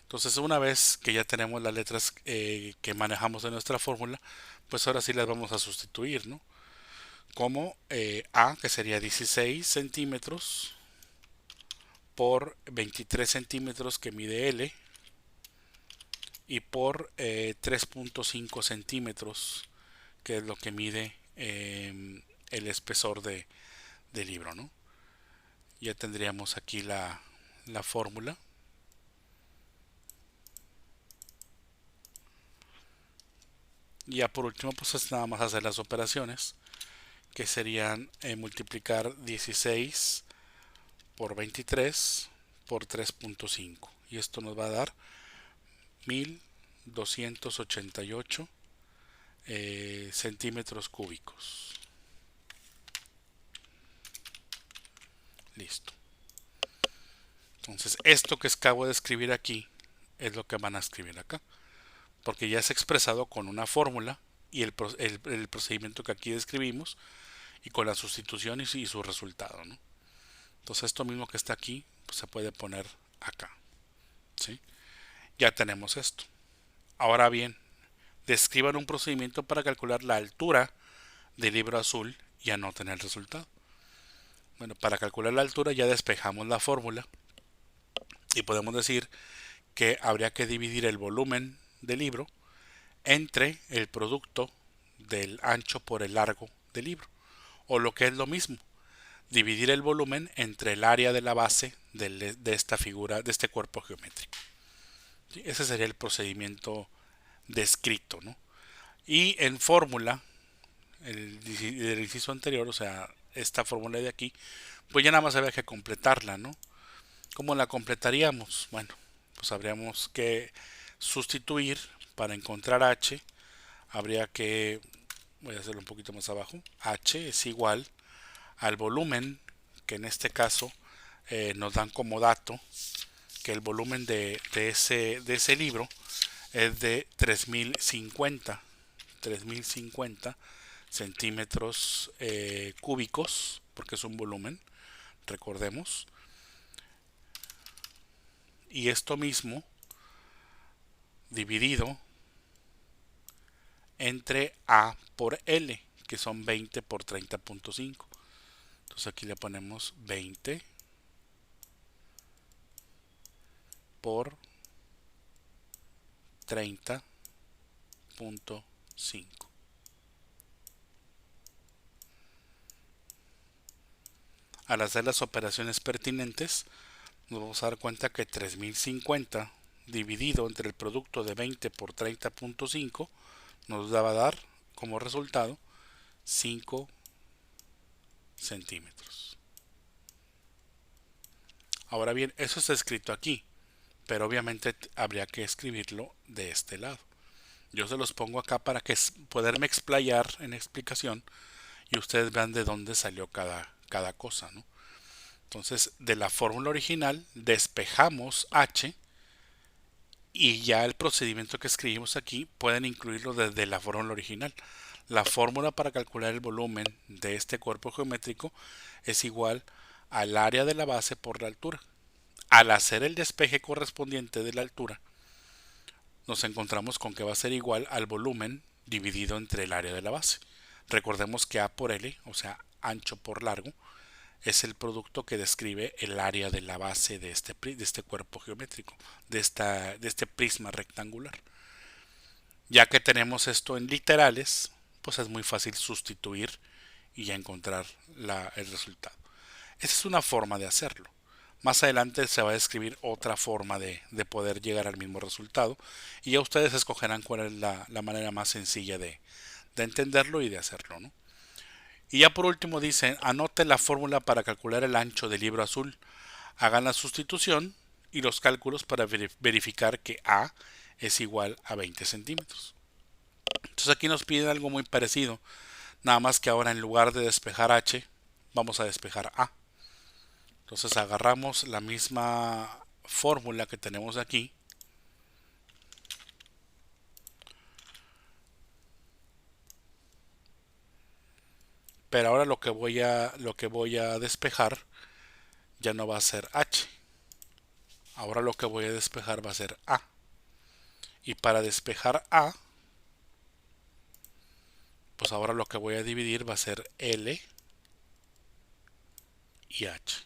A: Entonces, una vez que ya tenemos las letras que manejamos en nuestra fórmula, pues ahora sí las vamos a sustituir, ¿no? Como A, que sería 16 centímetros por 23 centímetros que mide L, y por 3.5 centímetros, que es lo que mide el espesor del libro, ¿no? Ya tendríamos aquí la fórmula. Y ya por último, pues es nada más hacer las operaciones, que serían multiplicar 16 por 23 por 3.5. Y esto nos va a dar 1288 centímetros cúbicos. Listo. Entonces, esto que acabo de escribir aquí es lo que van a escribir acá, porque ya es expresado con una fórmula y el procedimiento que aquí describimos, y con la sustitución y su resultado, ¿no? Entonces, esto mismo que está aquí pues se puede poner acá, ¿sí? Ya tenemos esto. Ahora bien, describan un procedimiento para calcular la altura del libro azul y anoten el resultado. Bueno, para calcular la altura ya despejamos la fórmula y podemos decir que habría que dividir el volumen del libro entre el producto del ancho por el largo del libro, o lo que es lo mismo, dividir el volumen entre el área de la base de esta figura, de este cuerpo geométrico. ¿Sí? Ese sería el procedimiento descrito, ¿no? Y en fórmula, el inciso anterior, o sea, esta fórmula de aquí, pues ya nada más había que completarla, ¿no? ¿Cómo la completaríamos? Bueno, pues habríamos que sustituir para encontrar h, habría que voy a hacerlo un poquito más abajo, H es igual al volumen, que en este caso nos dan como dato que el volumen de ese libro es de 3050 centímetros cúbicos, porque es un volumen, recordemos. Y esto mismo dividido entre A por L, que son 20 por 30.5. Entonces aquí le ponemos 20 por 30.5. Al hacer las operaciones pertinentes, nos vamos a dar cuenta que 3050 dividido entre el producto de 20 por 30.5 nos va a dar como resultado 5 centímetros. Ahora bien, eso está escrito aquí, pero obviamente habría que escribirlo de este lado. Yo se los pongo acá para que poderme explayar en explicación y ustedes vean de dónde salió cada cosa, ¿no? Entonces, de la fórmula original despejamos H y ya el procedimiento que escribimos aquí pueden incluirlo desde la fórmula original. La fórmula para calcular el volumen de este cuerpo geométrico es igual al área de la base por la altura. Al hacer el despeje correspondiente de la altura, nos encontramos con que va a ser igual al volumen dividido entre el área de la base. Recordemos que A por L, o sea, ancho por largo, es el producto que describe el área de la base de este cuerpo geométrico, de este prisma rectangular. Ya que tenemos esto en literales, pues es muy fácil sustituir y ya encontrar el resultado. Esa es una forma de hacerlo. Más adelante se va a describir otra forma de poder llegar al mismo resultado y ya ustedes escogerán cuál es la manera más sencilla de entenderlo y de hacerlo, ¿no? Y ya por último dicen, anote la fórmula para calcular el ancho del libro azul. Hagan la sustitución y los cálculos para verificar que A es igual a 20 centímetros. Entonces aquí nos piden algo muy parecido, nada más que ahora en lugar de despejar H, vamos a despejar A. Entonces agarramos la misma fórmula que tenemos aquí, pero ahora lo que voy a despejar ya no va a ser H. Ahora lo que voy a despejar va a ser A. Y para despejar A, pues ahora lo que voy a dividir va a ser L y H.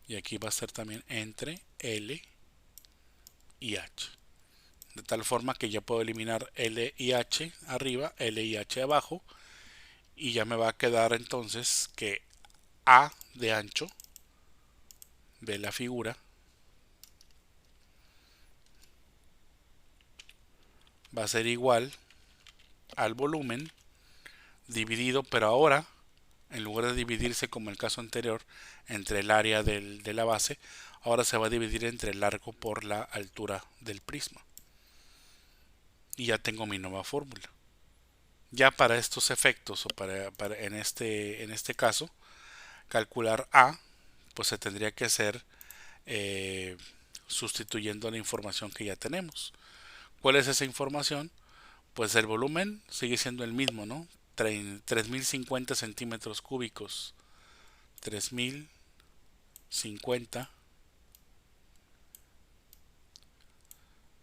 A: Y aquí va a ser también entre L y H. De tal forma que ya puedo eliminar L y H arriba, L y H abajo. Y ya me va a quedar entonces que A de ancho de la figura va a ser igual al volumen dividido, pero ahora en lugar de dividirse como el caso anterior entre el área de la base, ahora se va a dividir entre el largo por la altura del prisma. Y ya tengo mi nueva fórmula. Ya para estos efectos o en este caso, calcular A, pues se tendría que hacer eh, sustituyendo la información que ya tenemos. ¿Cuál es esa información? Pues el volumen sigue siendo el mismo, ¿no? 3050 centímetros cúbicos. 3050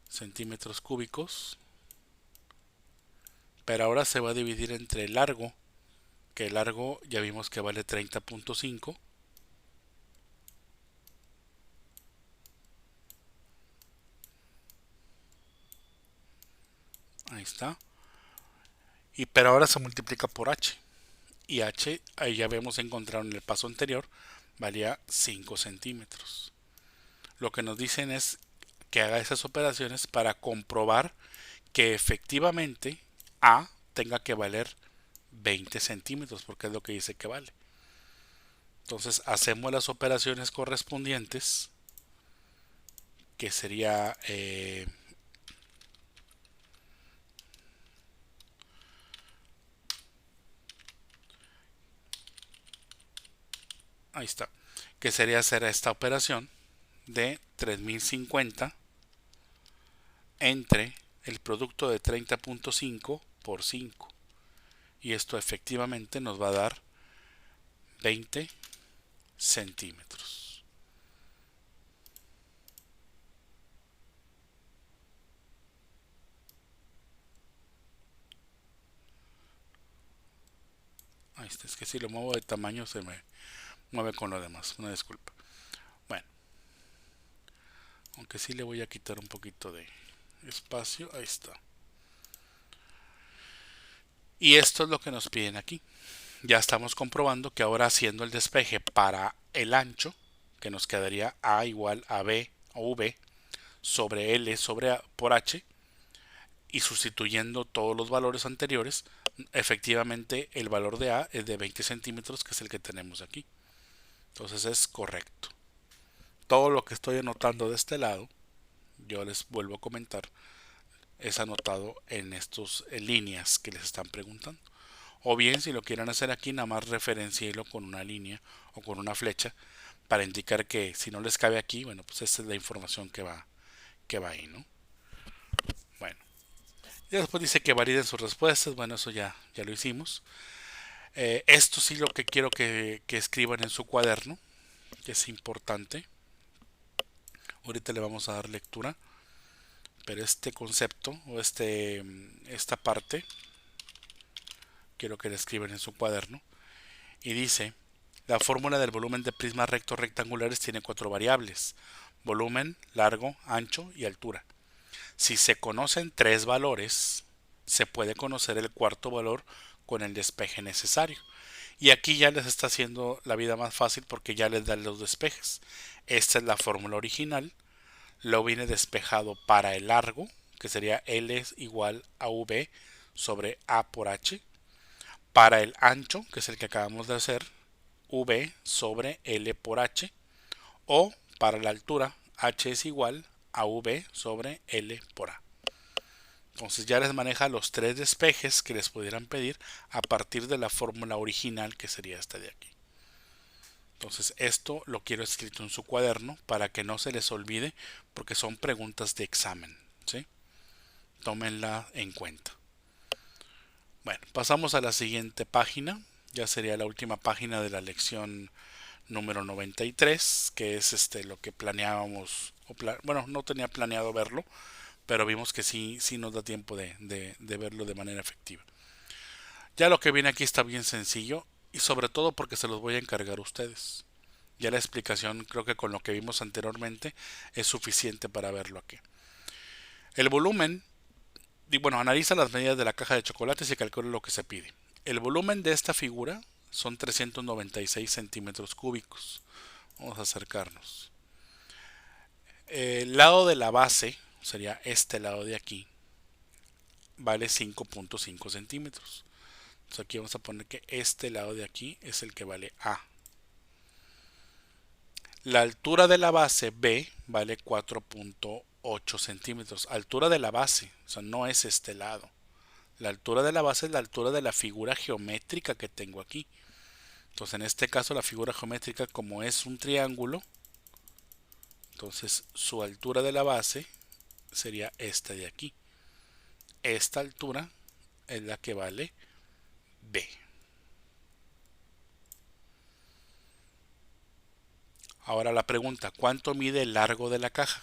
A: centímetros cúbicos. Pero ahora se va a dividir entre el largo, que el largo ya vimos que vale 30.5. Ahí está. Pero ahora se multiplica por h. Y h, ahí ya habíamos encontrado en el paso anterior, valía 5 centímetros. Lo que nos dicen es que haga esas operaciones para comprobar que efectivamente A tenga que valer 20 centímetros, porque es lo que dice que vale. Entonces hacemos las operaciones correspondientes, que sería ahí está, que sería hacer esta operación de 3050 entre el producto de 30.5 por 5, y esto efectivamente nos va a dar 20 centímetros. Ahí está, es que si lo muevo de tamaño se me mueve con lo demás, una disculpa. Bueno, aunque sí le voy a quitar un poquito de espacio, ahí está. Y esto es lo que nos piden aquí. Ya estamos comprobando que ahora haciendo el despeje para el ancho, que nos quedaría A igual a B o V sobre L sobre A por H, y sustituyendo todos los valores anteriores, efectivamente el valor de A es de 20 centímetros, que es el que tenemos aquí. Entonces es correcto. Todo lo que estoy anotando de este lado, yo les vuelvo a comentar, es anotado en estos líneas que les están preguntando. O bien, si lo quieren hacer aquí, nada más referenciarlo con una línea o con una flecha para indicar que si no les cabe aquí, bueno, pues esta es la información que va ahí, ¿no? Bueno, y después dice que validen sus respuestas. Bueno, eso ya lo hicimos. Esto sí lo que quiero que escriban en su cuaderno, que es importante. Ahorita le vamos a dar lectura, pero este concepto o esta parte quiero que la escriban en su cuaderno. Y dice: la fórmula del volumen de prismas rectos rectangulares tiene 4 variables: volumen, largo, ancho y altura. Si se conocen 3 valores, se puede conocer el cuarto valor con el despeje necesario. Y aquí ya les está haciendo la vida más fácil porque ya les dan los despejes. Esta es la fórmula original. Lo viene despejado para el largo, que sería L igual a V sobre A por H. Para el ancho, que es el que acabamos de hacer, V sobre L por H. O para la altura, H es igual a V sobre L por A. Entonces ya les maneja los 3 despejes que les pudieran pedir a partir de la fórmula original, que sería esta de aquí. Entonces esto lo quiero escrito en su cuaderno para que no se les olvide, porque son preguntas de examen, ¿sí? Tómenla en cuenta. Bueno, pasamos a la siguiente página. Ya sería la última página de la lección número 93, que es lo que planeábamos, bueno, no tenía planeado verlo, pero vimos que sí nos da tiempo de verlo de manera efectiva. Ya lo que viene aquí está bien sencillo, y sobre todo porque se los voy a encargar a ustedes. Ya la explicación, creo que con lo que vimos anteriormente, es suficiente para verlo aquí. El volumen, bueno, analiza las medidas de la caja de chocolates y calcula lo que se pide. El volumen de esta figura son 396 centímetros cúbicos. Vamos a acercarnos. El lado de la base, sería este lado de aquí, vale 5.5 centímetros. Entonces aquí vamos a poner que este lado de aquí es el que vale A. La altura de la base B vale 4.8 centímetros. Altura de la base, o sea, no es este lado. La altura de la base es la altura de la figura geométrica que tengo aquí. Entonces en este caso la figura geométrica, como es un triángulo, entonces su altura de la base sería esta de aquí. Esta altura es la que vale B. Ahora la pregunta: ¿cuánto mide el largo de la caja?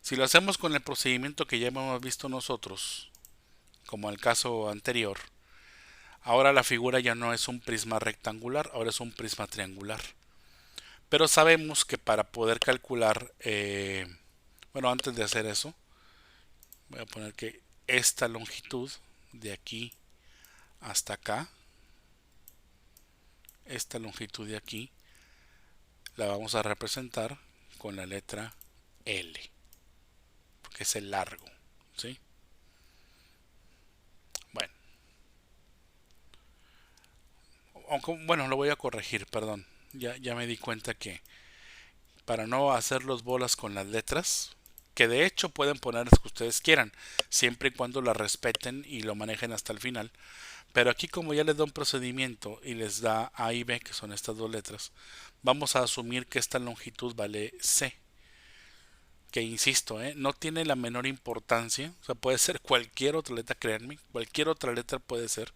A: Si lo hacemos con el procedimiento que ya hemos visto nosotros, como el caso anterior, ahora la figura ya no es un prisma rectangular, ahora es un prisma triangular. Pero sabemos que para poder calcular, bueno, antes de hacer eso, voy a poner que esta longitud de aquí hasta acá, esta longitud de aquí, la vamos a representar con la letra L, porque es el largo, ¿sí? Bueno, aunque, bueno, lo voy a corregir, perdón. Ya me di cuenta que para no hacer los bolas con las letras, que de hecho pueden poner las que ustedes quieran, siempre y cuando las respeten y lo manejen hasta el final, Pero aquí como ya les da un procedimiento y les da A y B, que son estas dos letras, vamos a asumir que esta longitud vale C, que insisto, no tiene la menor importancia, o sea, puede ser cualquier otra letra, créanme, cualquier otra letra puede ser,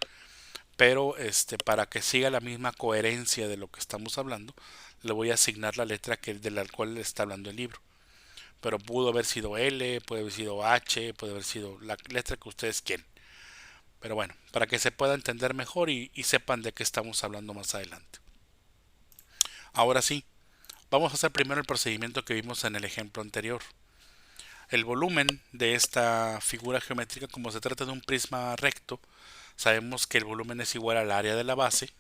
A: pero para que siga la misma coherencia de lo que estamos hablando, le voy a asignar la letra de la cual está hablando el libro. Pero pudo haber sido L, puede haber sido H, puede haber sido la letra que ustedes quieren. Pero bueno, para que se pueda entender mejor y sepan de qué estamos hablando más adelante. Ahora sí, vamos a hacer primero el procedimiento que vimos en el ejemplo anterior. El volumen de esta figura geométrica, como se trata de un prisma recto, sabemos que el volumen es igual al área de la base.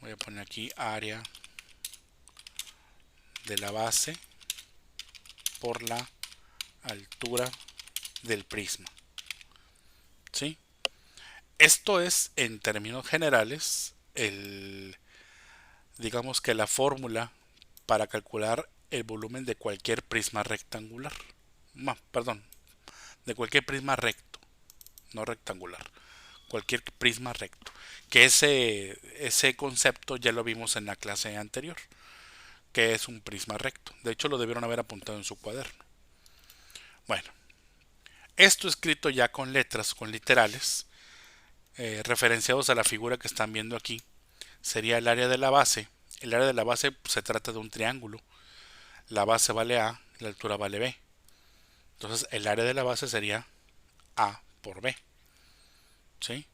A: Voy a poner aquí área de la base por la altura del prisma. ¿Sí? Esto es, en términos generales, digamos que la fórmula para calcular el volumen de cualquier prisma rectangular. No, perdón, de cualquier prisma recto, no rectangular, cualquier prisma recto. Que ese concepto ya lo vimos en la clase anterior, que es un prisma recto. De hecho, lo debieron haber apuntado en su cuaderno. Bueno, esto escrito ya con letras, con literales, referenciados a la figura que están viendo aquí, sería el área de la base. El área de la base se trata de un triángulo. La base vale A, la altura vale B. Entonces el área de la base sería A por B. ¿Sí?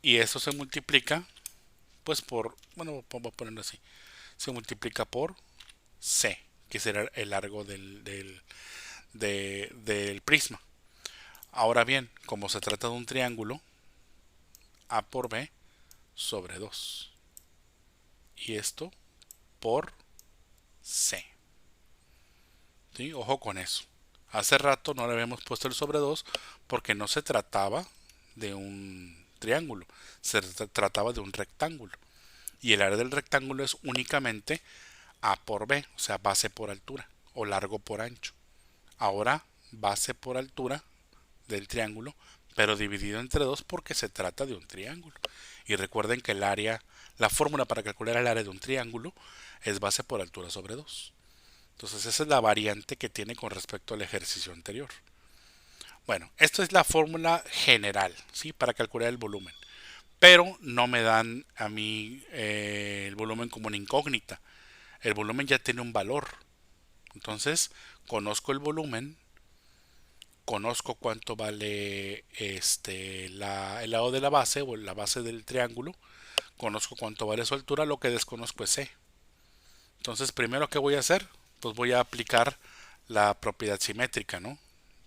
A: Y eso se multiplica, pues por, bueno, vamos a ponerlo así. Se multiplica por C, que será el largo del prisma. Ahora bien, como se trata de un triángulo, A por B sobre 2. Y esto por C. ¿Sí? Ojo con eso. Hace rato no le habíamos puesto el sobre 2 porque no se trataba de un triángulo, se trataba de un rectángulo. Y el área del rectángulo es únicamente A por B, o sea, base por altura o largo por ancho. Ahora, base por altura del triángulo, pero dividido entre 2 porque se trata de un triángulo. Y recuerden que la fórmula para calcular el área de un triángulo es base por altura sobre 2. Entonces esa es la variante que tiene con respecto al ejercicio anterior. Bueno, esto es la fórmula general, ¿sí? Para calcular el volumen. Pero no me dan a mí el volumen como una incógnita. El volumen ya tiene un valor. Entonces, conozco el volumen, conozco cuánto vale el lado de la base o la base del triángulo, conozco cuánto vale su altura, lo que desconozco es C. Entonces, primero, ¿qué voy a hacer? Pues voy a aplicar la propiedad simétrica, ¿no?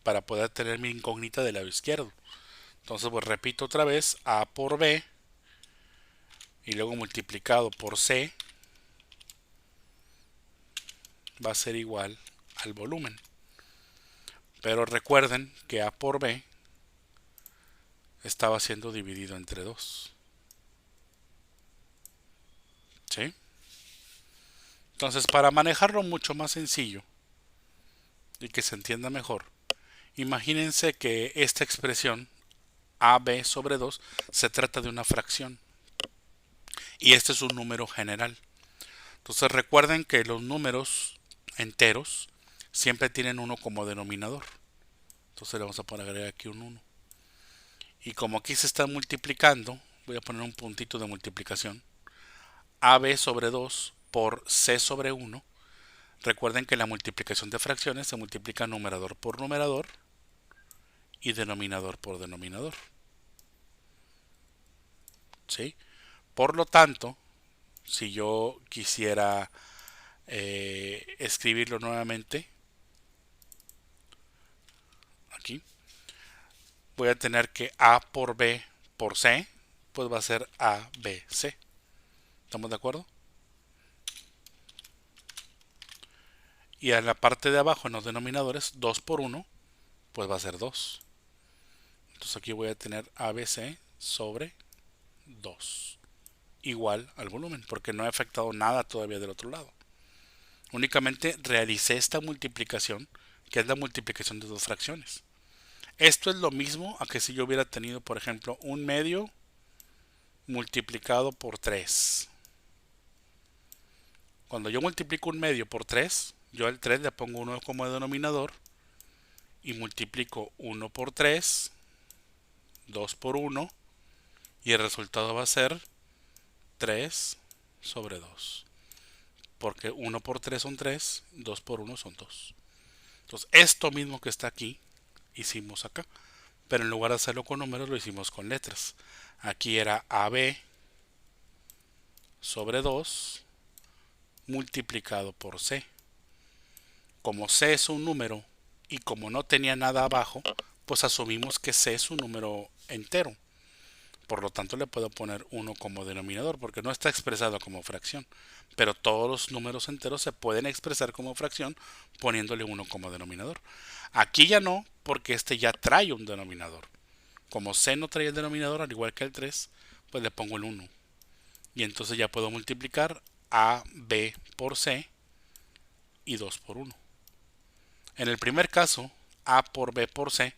A: Para poder tener mi incógnita del lado izquierdo. Entonces, pues repito otra vez, A por B y luego multiplicado por C va a ser igual al volumen. Pero recuerden que A por B estaba siendo dividido entre 2. ¿Sí? Entonces, para manejarlo mucho más sencillo y que se entienda mejor, imagínense que esta expresión AB sobre 2 se trata de una fracción y este es un número general. Entonces recuerden que los números enteros siempre tienen 1 como denominador. Entonces le vamos a poner agregar aquí un 1. Y como aquí se está multiplicando, voy a poner un puntito de multiplicación. AB sobre 2 por C sobre 1. Recuerden que la multiplicación de fracciones se multiplica numerador por numerador y denominador por denominador. ¿Sí? Por lo tanto, si yo quisiera escribirlo nuevamente, aquí, voy a tener que A por B por C, pues va a ser ABC. ¿Estamos de acuerdo? Y en la parte de abajo, en los denominadores, 2 por 1, pues va a ser 2. Entonces aquí voy a tener ABC sobre 2. Igual al volumen, porque no he afectado nada todavía del otro lado. Únicamente realicé esta multiplicación, que es la multiplicación de dos fracciones. Esto es lo mismo a que si yo hubiera tenido, por ejemplo, un medio multiplicado por 3. Cuando yo multiplico un medio por 3, yo al 3 le pongo 1 como denominador y multiplico 1 por 3, 2 por 1 y el resultado va a ser 3 sobre 2. Porque 1 por 3 son 3, 2 por 1 son 2. Entonces, esto mismo que está aquí, hicimos acá. Pero en lugar de hacerlo con números, lo hicimos con letras. Aquí era AB sobre 2 multiplicado por C. Como C es un número y como no tenía nada abajo, pues asumimos que C es un número entero. Por lo tanto le puedo poner 1 como denominador porque no está expresado como fracción. Pero todos los números enteros se pueden expresar como fracción poniéndole 1 como denominador. Aquí ya no, porque este ya trae un denominador. Como C no trae el denominador, al igual que el 3, pues le pongo el 1. Y entonces ya puedo multiplicar AB por C y 2 por 1. En el primer caso, A por B por C,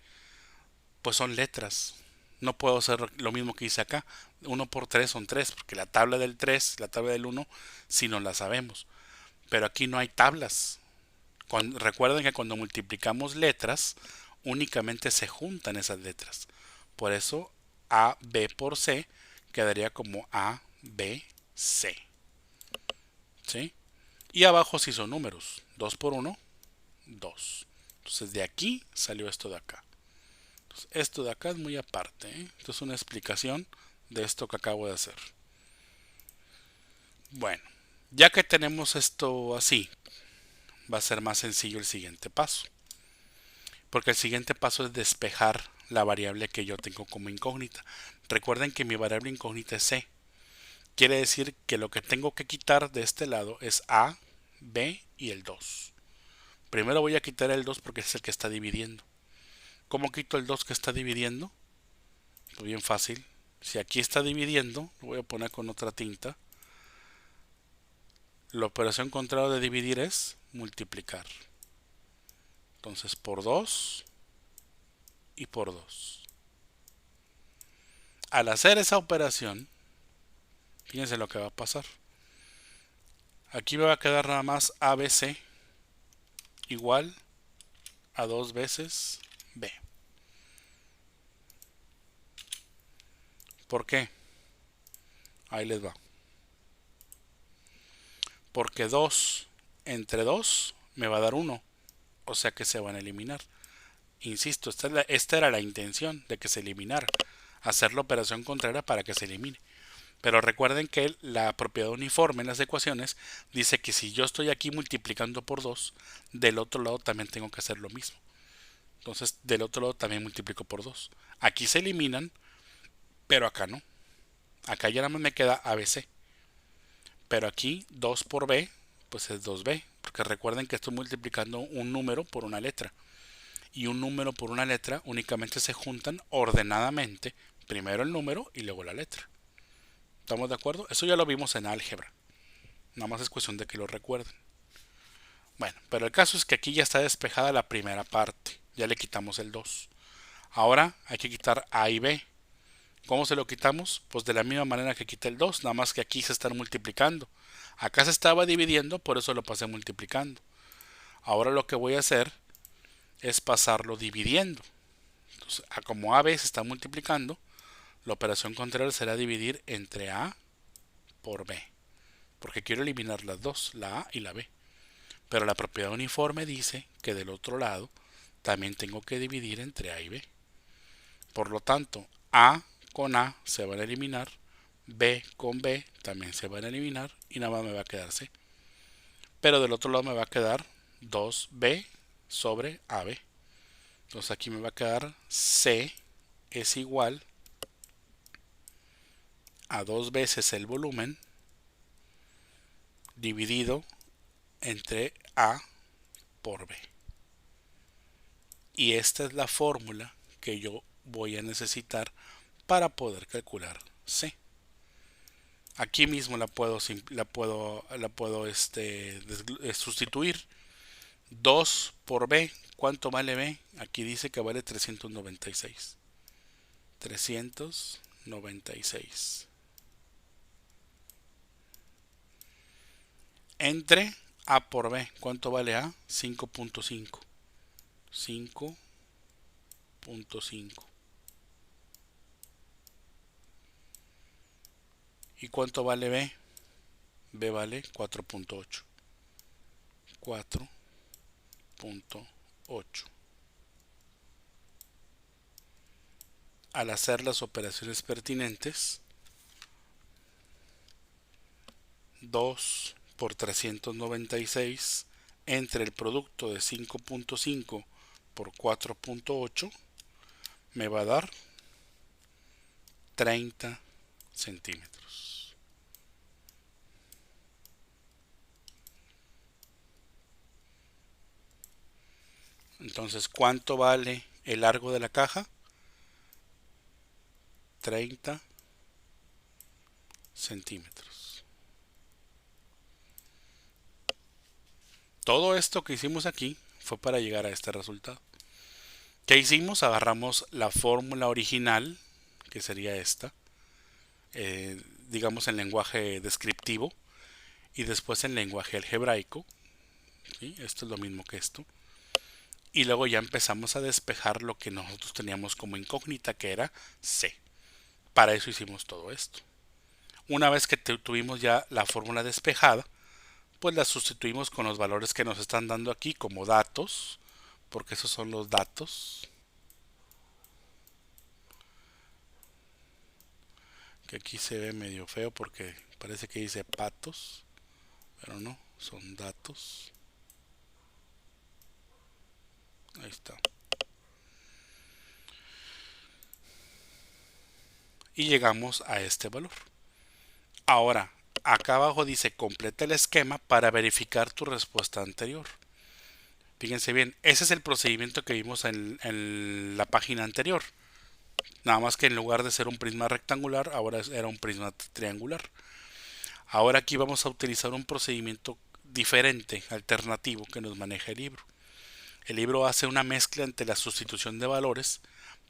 A: pues son letras. No puedo hacer lo mismo que hice acá. 1 por 3 son 3, porque la tabla del 3, la tabla del 1, sí no la sabemos. Pero aquí no hay tablas. Recuerden que cuando multiplicamos letras, únicamente se juntan esas letras. Por eso A, B por C quedaría como A, B, C. ¿Sí? Y abajo sí son números. 2 por 1, 2. Entonces de aquí salió esto de acá. Entonces, esto de acá es muy aparte. Esto es una explicación de esto que acabo de hacer. Bueno, ya que tenemos esto así, va a ser más sencillo el siguiente paso. Porque el siguiente paso es despejar la variable que yo tengo como incógnita. Recuerden que mi variable incógnita es C. Quiere decir que lo que tengo que quitar de este lado es A, B y el 2. Primero voy a quitar el 2 porque es el que está dividiendo. ¿Cómo quito el 2 que está dividiendo? Pues bien fácil. Si aquí está dividiendo, lo voy a poner con otra tinta. La operación contraria de dividir es multiplicar. Entonces por 2 y por 2. Al hacer esa operación, fíjense lo que va a pasar. Aquí me va a quedar nada más ABC igual a 2 veces B. ¿Por qué? Ahí les va. Porque 2 entre 2 me va a dar 1. O sea que se van a eliminar. Insisto, esta era la intención de que se eliminara. Hacer la operación contraria para que se elimine. Pero recuerden que la propiedad uniforme en las ecuaciones dice que si yo estoy aquí multiplicando por 2, del otro lado también tengo que hacer lo mismo. Entonces del otro lado también multiplico por 2. Aquí se eliminan, pero acá no. Acá ya nada más me queda ABC. Pero aquí 2 por B, pues es 2B. Porque recuerden que estoy multiplicando un número por una letra. Y un número por una letra únicamente se juntan ordenadamente. Primero el número y luego la letra. ¿Estamos de acuerdo? Eso ya lo vimos en álgebra. Nada más es cuestión de que lo recuerden. Bueno, pero el caso es que aquí ya está despejada la primera parte. Ya le quitamos el 2. Ahora hay que quitar A y B. ¿Cómo se lo quitamos? Pues de la misma manera que quité el 2, nada más que aquí se están multiplicando. Acá se estaba dividiendo, por eso lo pasé multiplicando. Ahora lo que voy a hacer es pasarlo dividiendo. Entonces, como AB se está multiplicando, la operación contraria será dividir entre A por B. Porque quiero eliminar las dos, la A y la B. Pero la propiedad uniforme dice que del otro lado también tengo que dividir entre A y B. Por lo tanto, A con A se van a eliminar, B con B también se van a eliminar y nada más me va a quedar C. Pero del otro lado me va a quedar 2B sobre AB. Entonces aquí me va a quedar C es igual a 2 veces el volumen dividido entre A por B. Y esta es la fórmula que yo voy a necesitar para poder calcular C. Aquí mismo la puedo sustituir. 2 por B, ¿Cuánto vale B? Aquí dice que vale 396. 396. Entre A por B. ¿Cuánto vale A? 5.5. 5.5. ¿Y cuánto vale B? B vale 4.8. 4.8. Al hacer las operaciones pertinentes, 2 por 396 entre el producto de 5.5 por 4.8 me va a dar 30 centímetros. Entonces, ¿cuánto vale el largo de la caja? 30 centímetros. Todo esto que hicimos aquí fue para llegar a este resultado. ¿Qué hicimos? Agarramos la fórmula original, que sería esta, digamos en lenguaje descriptivo, y después en lenguaje algebraico. ¿Sí? Esto es lo mismo que esto. Y luego ya empezamos a despejar lo que nosotros teníamos como incógnita, que era C. Para eso hicimos todo esto. Una vez que tuvimos ya la fórmula despejada, pues la sustituimos con los valores que nos están dando aquí como datos, porque esos son los datos. Que aquí se ve medio feo porque parece que dice patos, pero no, son datos. Ahí está. Y llegamos a este valor. Ahora, acá abajo dice completa el esquema para verificar tu respuesta anterior. Fíjense bien, ese es el procedimiento que vimos en la página anterior. Nada más que en lugar de ser un prisma rectangular, ahora era un prisma triangular. Ahora aquí vamos a utilizar un procedimiento diferente, alternativo, que nos maneja el libro. El libro hace una mezcla entre la sustitución de valores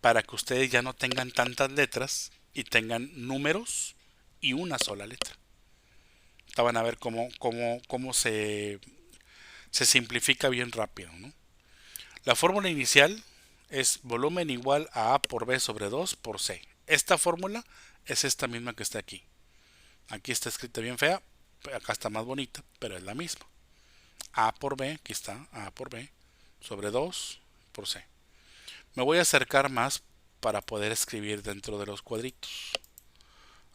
A: para que ustedes ya no tengan tantas letras y tengan números y una sola letra. Van a ver cómo se simplifica bien rápido, ¿no? La fórmula inicial es volumen igual a A por B sobre 2 por C. Esta fórmula es esta misma que está aquí. Aquí está escrita bien fea, acá está más bonita, pero es la misma. A por B, aquí está, A por B, sobre 2 por C. Me voy a acercar más para poder escribir dentro de los cuadritos.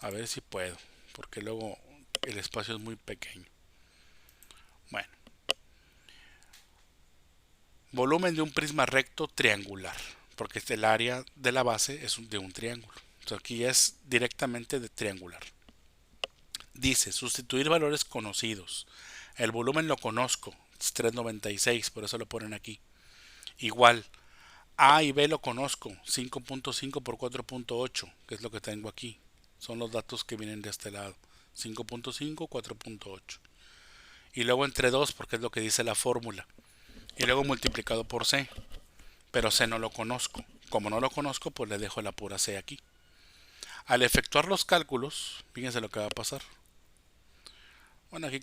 A: A ver si puedo, porque luego el espacio es muy pequeño. Bueno, volumen de un prisma recto triangular, porque el área de la base es de un triángulo. Entonces aquí es directamente de triangular. Dice, sustituir valores conocidos. El volumen lo conozco, es 396, por eso lo ponen aquí. Igual, A y B lo conozco, 5.5 por 4.8, que es lo que tengo aquí. Son los datos que vienen de este lado. 5.5, 4.8. Y luego entre 2, porque es lo que dice la fórmula. Y luego multiplicado por C. Pero C no lo conozco. Como no lo conozco, pues le dejo la pura C aquí. Al efectuar los cálculos, fíjense lo que va a pasar. Bueno, aquí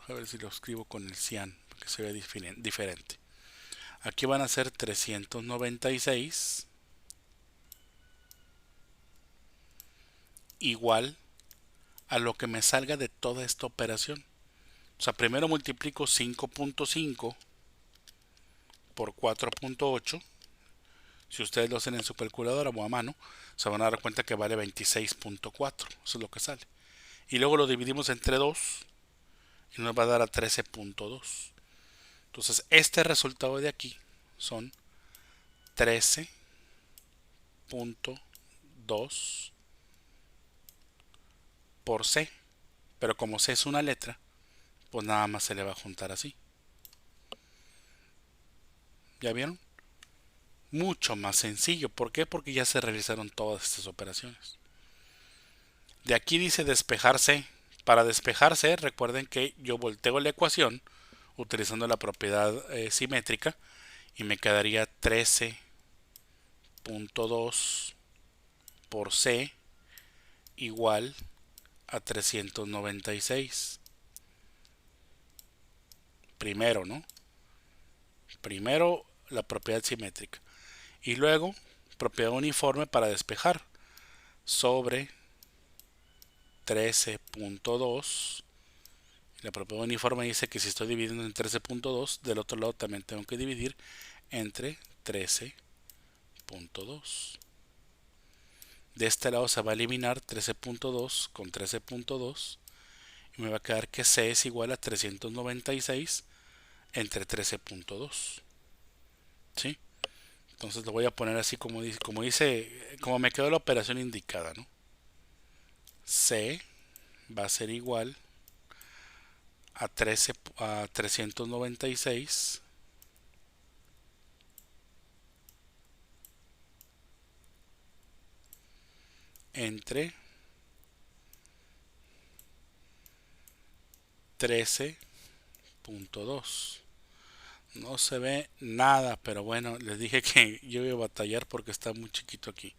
A: a ver si lo escribo con el cian, que se ve diferente. Aquí van a ser 396 igual a lo que me salga de toda esta operación. O sea, primero multiplico 5.5 por 4.8. Si ustedes lo hacen en su calculadora o a mano, se van a dar cuenta que vale 26.4. Eso es lo que sale. Y luego lo dividimos entre 2 y nos va a dar a 13.2. Entonces, este resultado de aquí son 13.2 por C. Pero como C es una letra, pues nada más se le va a juntar así. ¿Ya vieron? Mucho más sencillo. ¿Por qué? Porque ya se realizaron todas estas operaciones. De aquí dice despejar C. Para despejar C, recuerden que yo volteo la ecuación utilizando la propiedad simétrica, y me quedaría 13.2 por C igual a 396. Primero, ¿no? Primero la propiedad simétrica y luego propiedad uniforme para despejar sobre 13.2. La propiedad uniforme dice que si estoy dividiendo en 13.2, del otro lado también tengo que dividir entre 13.2. De este lado se va a eliminar 13.2 con 13.2 y me va a quedar que C es igual a 396 entre 13.2. ¿Sí? Entonces lo voy a poner así como me quedó la operación indicada, ¿no? C va a ser igual a 396 entre 13.2. No se ve nada, pero bueno, les dije que yo iba a batallar porque está muy chiquito aquí.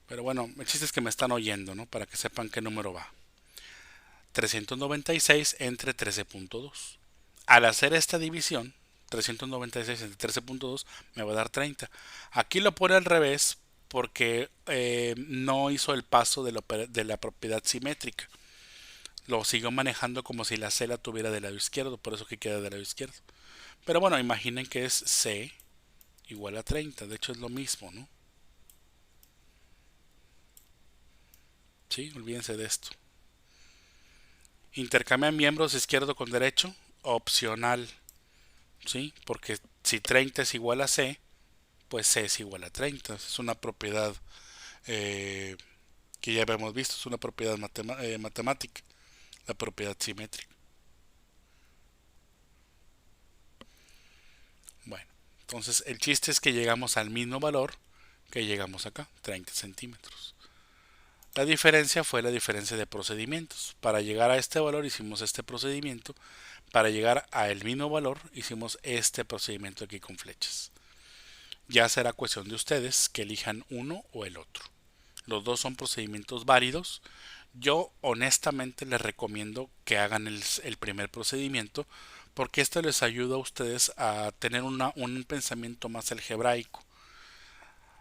A: Pero bueno, el chiste es que me están oyendo, ¿no? Para que sepan qué número va. 396 entre 13.2. Al hacer esta división, 396 entre 13.2 me va a dar 30. Aquí lo pone al revés porque no hizo el paso de la propiedad simétrica. Lo siguió manejando como si la C la tuviera del lado izquierdo, por eso que queda del lado izquierdo. Pero bueno, imaginen que es C igual a 30. De hecho es lo mismo, ¿no? Sí, olvídense de esto. Intercambian miembros izquierdo con derecho, opcional, ¿sí? Porque si 30 es igual a C, pues C es igual a 30. Es una propiedad eh, que ya habíamos visto, es una propiedad matemática, la propiedad simétrica. Bueno, entonces el chiste es que llegamos al mismo valor que llegamos acá, 30 centímetros. La diferencia fue la diferencia de procedimientos. Para llegar a este valor hicimos este procedimiento. Para llegar a el mismo valor hicimos este procedimiento aquí con flechas. Ya será cuestión de ustedes que elijan uno o el otro. Los dos son procedimientos válidos. Yo honestamente les recomiendo que hagan el primer procedimiento porque esto les ayuda a ustedes a tener un pensamiento más algebraico,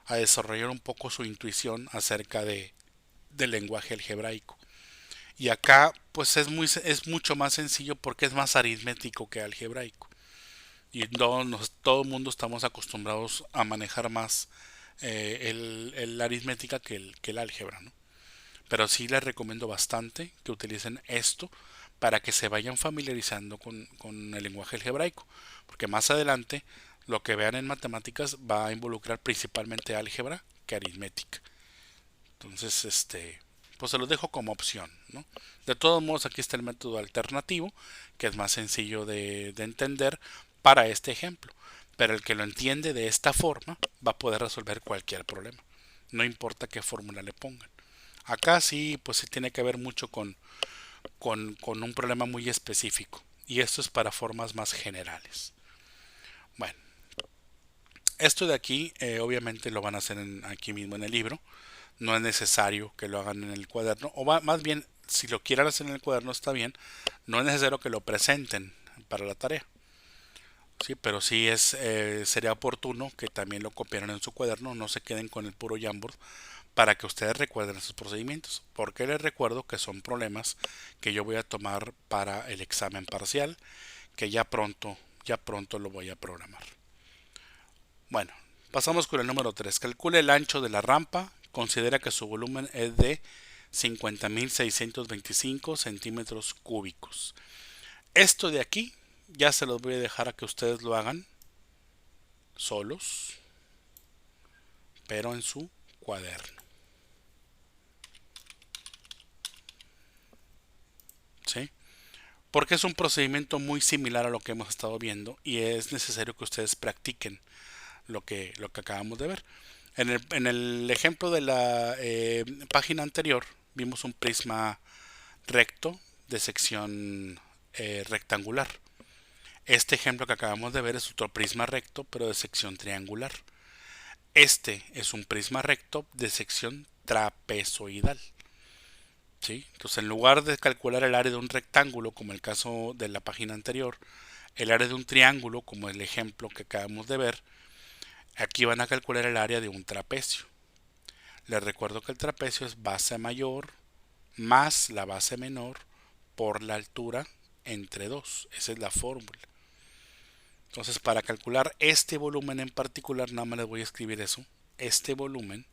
A: a desarrollar un poco su intuición acerca del lenguaje algebraico. Y acá pues es mucho más sencillo porque es más aritmético que algebraico. Y todo el mundo estamos acostumbrados a manejar más la aritmética que el álgebra, ¿no? Pero sí les recomiendo bastante que utilicen esto para que se vayan familiarizando con el lenguaje algebraico. Porque más adelante lo que vean en matemáticas va a involucrar principalmente álgebra que aritmética. Entonces, pues se los dejo como opción, ¿no? De todos modos, aquí está el método alternativo, que es más sencillo de entender para este ejemplo. Pero el que lo entiende de esta forma va a poder resolver cualquier problema. No importa qué fórmula le pongan. Acá sí, pues sí tiene que ver mucho con un problema muy específico. Y esto es para formas más generales. Bueno, esto de aquí obviamente lo van a hacer aquí mismo en el libro. No es necesario que lo hagan en el cuaderno, o más bien, si lo quieren hacer en el cuaderno está bien, no es necesario que lo presenten para la tarea, sí, pero sí sería oportuno que también lo copiaran en su cuaderno, no se queden con el puro Jamboard para que ustedes recuerden esos procedimientos, porque les recuerdo que son problemas que yo voy a tomar para el examen parcial, que ya pronto lo voy a programar. Bueno, pasamos con el número 3. Calcule el ancho de la rampa. Considera que su volumen es de 50.625 centímetros cúbicos. Esto de aquí ya se los voy a dejar a que ustedes lo hagan solos, pero en su cuaderno. ¿Sí? Porque es un procedimiento muy similar a lo que hemos estado viendo y es necesario que ustedes practiquen lo que acabamos de ver. En el ejemplo de la página anterior vimos un prisma recto de sección rectangular. Este ejemplo que acabamos de ver es otro prisma recto, pero de sección triangular. Este es un prisma recto de sección trapezoidal. ¿Sí? Entonces, en lugar de calcular el área de un rectángulo, como el caso de la página anterior, el área de un triángulo, como el ejemplo que acabamos de ver, aquí van a calcular el área de un trapecio. Les recuerdo que el trapecio es base mayor más la base menor por la altura entre 2. Esa es la fórmula. Entonces, para calcular este volumen en particular, nada más les voy a escribir eso. Este volumen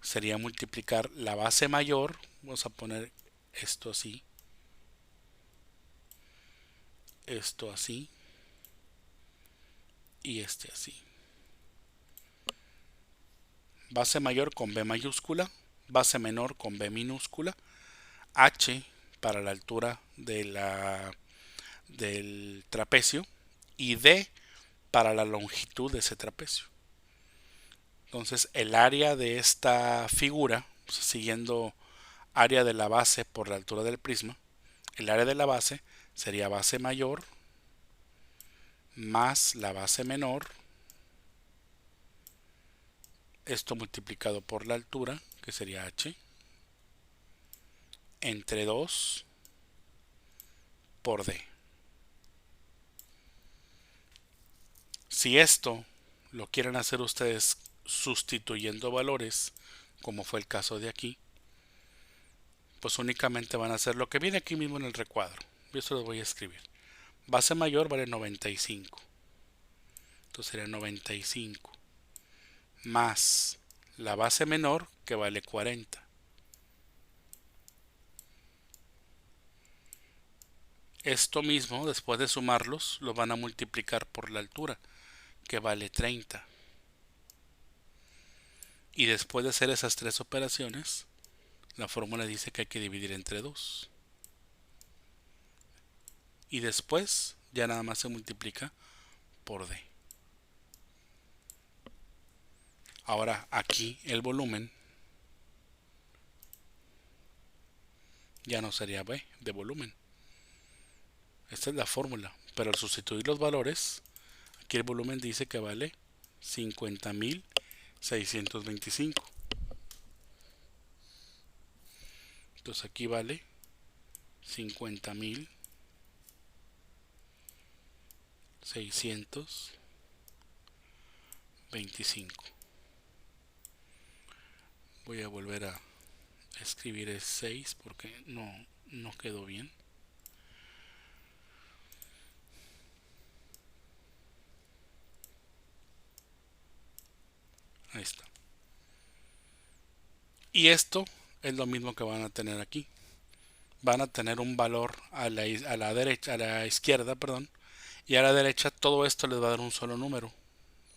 A: sería multiplicar la base mayor, vamos a poner esto así, esto así y este así. Base mayor con B mayúscula, base menor con B minúscula, H para la altura del trapecio y D para la longitud de ese trapecio. Entonces el área de esta figura, siguiendo área de la base por la altura del prisma, el área de la base sería base mayor más la base menor, esto multiplicado por la altura, que sería h, entre 2 por d. Si esto lo quieren hacer ustedes sustituyendo valores, como fue el caso de aquí, pues únicamente van a hacer lo que viene aquí mismo en el recuadro. Yo esto lo voy a escribir. Base mayor vale 95. Entonces sería 95 más la base menor, que vale 40. Esto mismo, después de sumarlos, lo van a multiplicar por la altura, que vale 30. Y después de hacer esas tres operaciones, la fórmula dice que hay que dividir entre 2. Y después ya nada más se multiplica por D. Ahora aquí el volumen ya no sería B de volumen. Esta es la fórmula. Pero al sustituir los valores, aquí el volumen dice que vale 50.625. Entonces aquí vale 50.625. Voy a volver a escribir el 6 porque no quedó bien. Ahí está. Y esto es lo mismo que van a tener aquí. Van a tener un valor a la derecha, a la izquierda, perdón, y a la derecha todo esto les va a dar un solo número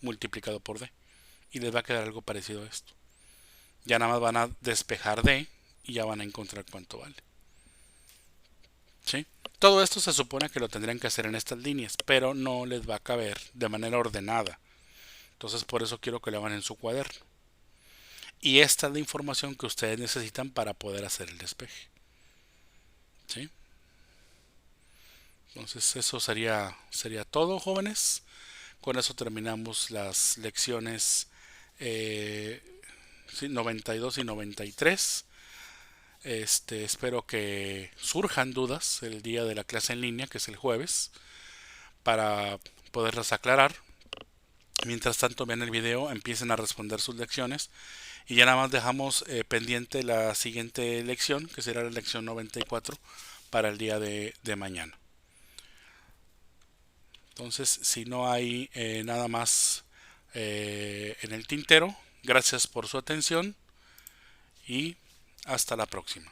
A: multiplicado por D y les va a quedar algo parecido a esto. Ya nada más van a despejar D y ya van a encontrar cuánto vale. ¿Sí? Todo esto se supone que lo tendrían que hacer en estas líneas, pero no les va a caber de manera ordenada. Entonces por eso quiero que lo hagan en su cuaderno. Y esta es la información que ustedes necesitan para poder hacer el despeje. ¿Sí? Entonces eso sería todo, jóvenes. Con eso terminamos las lecciones 92 y 93. Espero que surjan dudas el día de la clase en línea, que es el jueves, para poderlas aclarar. Mientras tanto, vean el video, empiecen a responder sus lecciones y ya nada más dejamos pendiente la siguiente lección, que será la lección 94 para el día de mañana. Entonces, si no hay nada más en el tintero, gracias por su atención y hasta la próxima.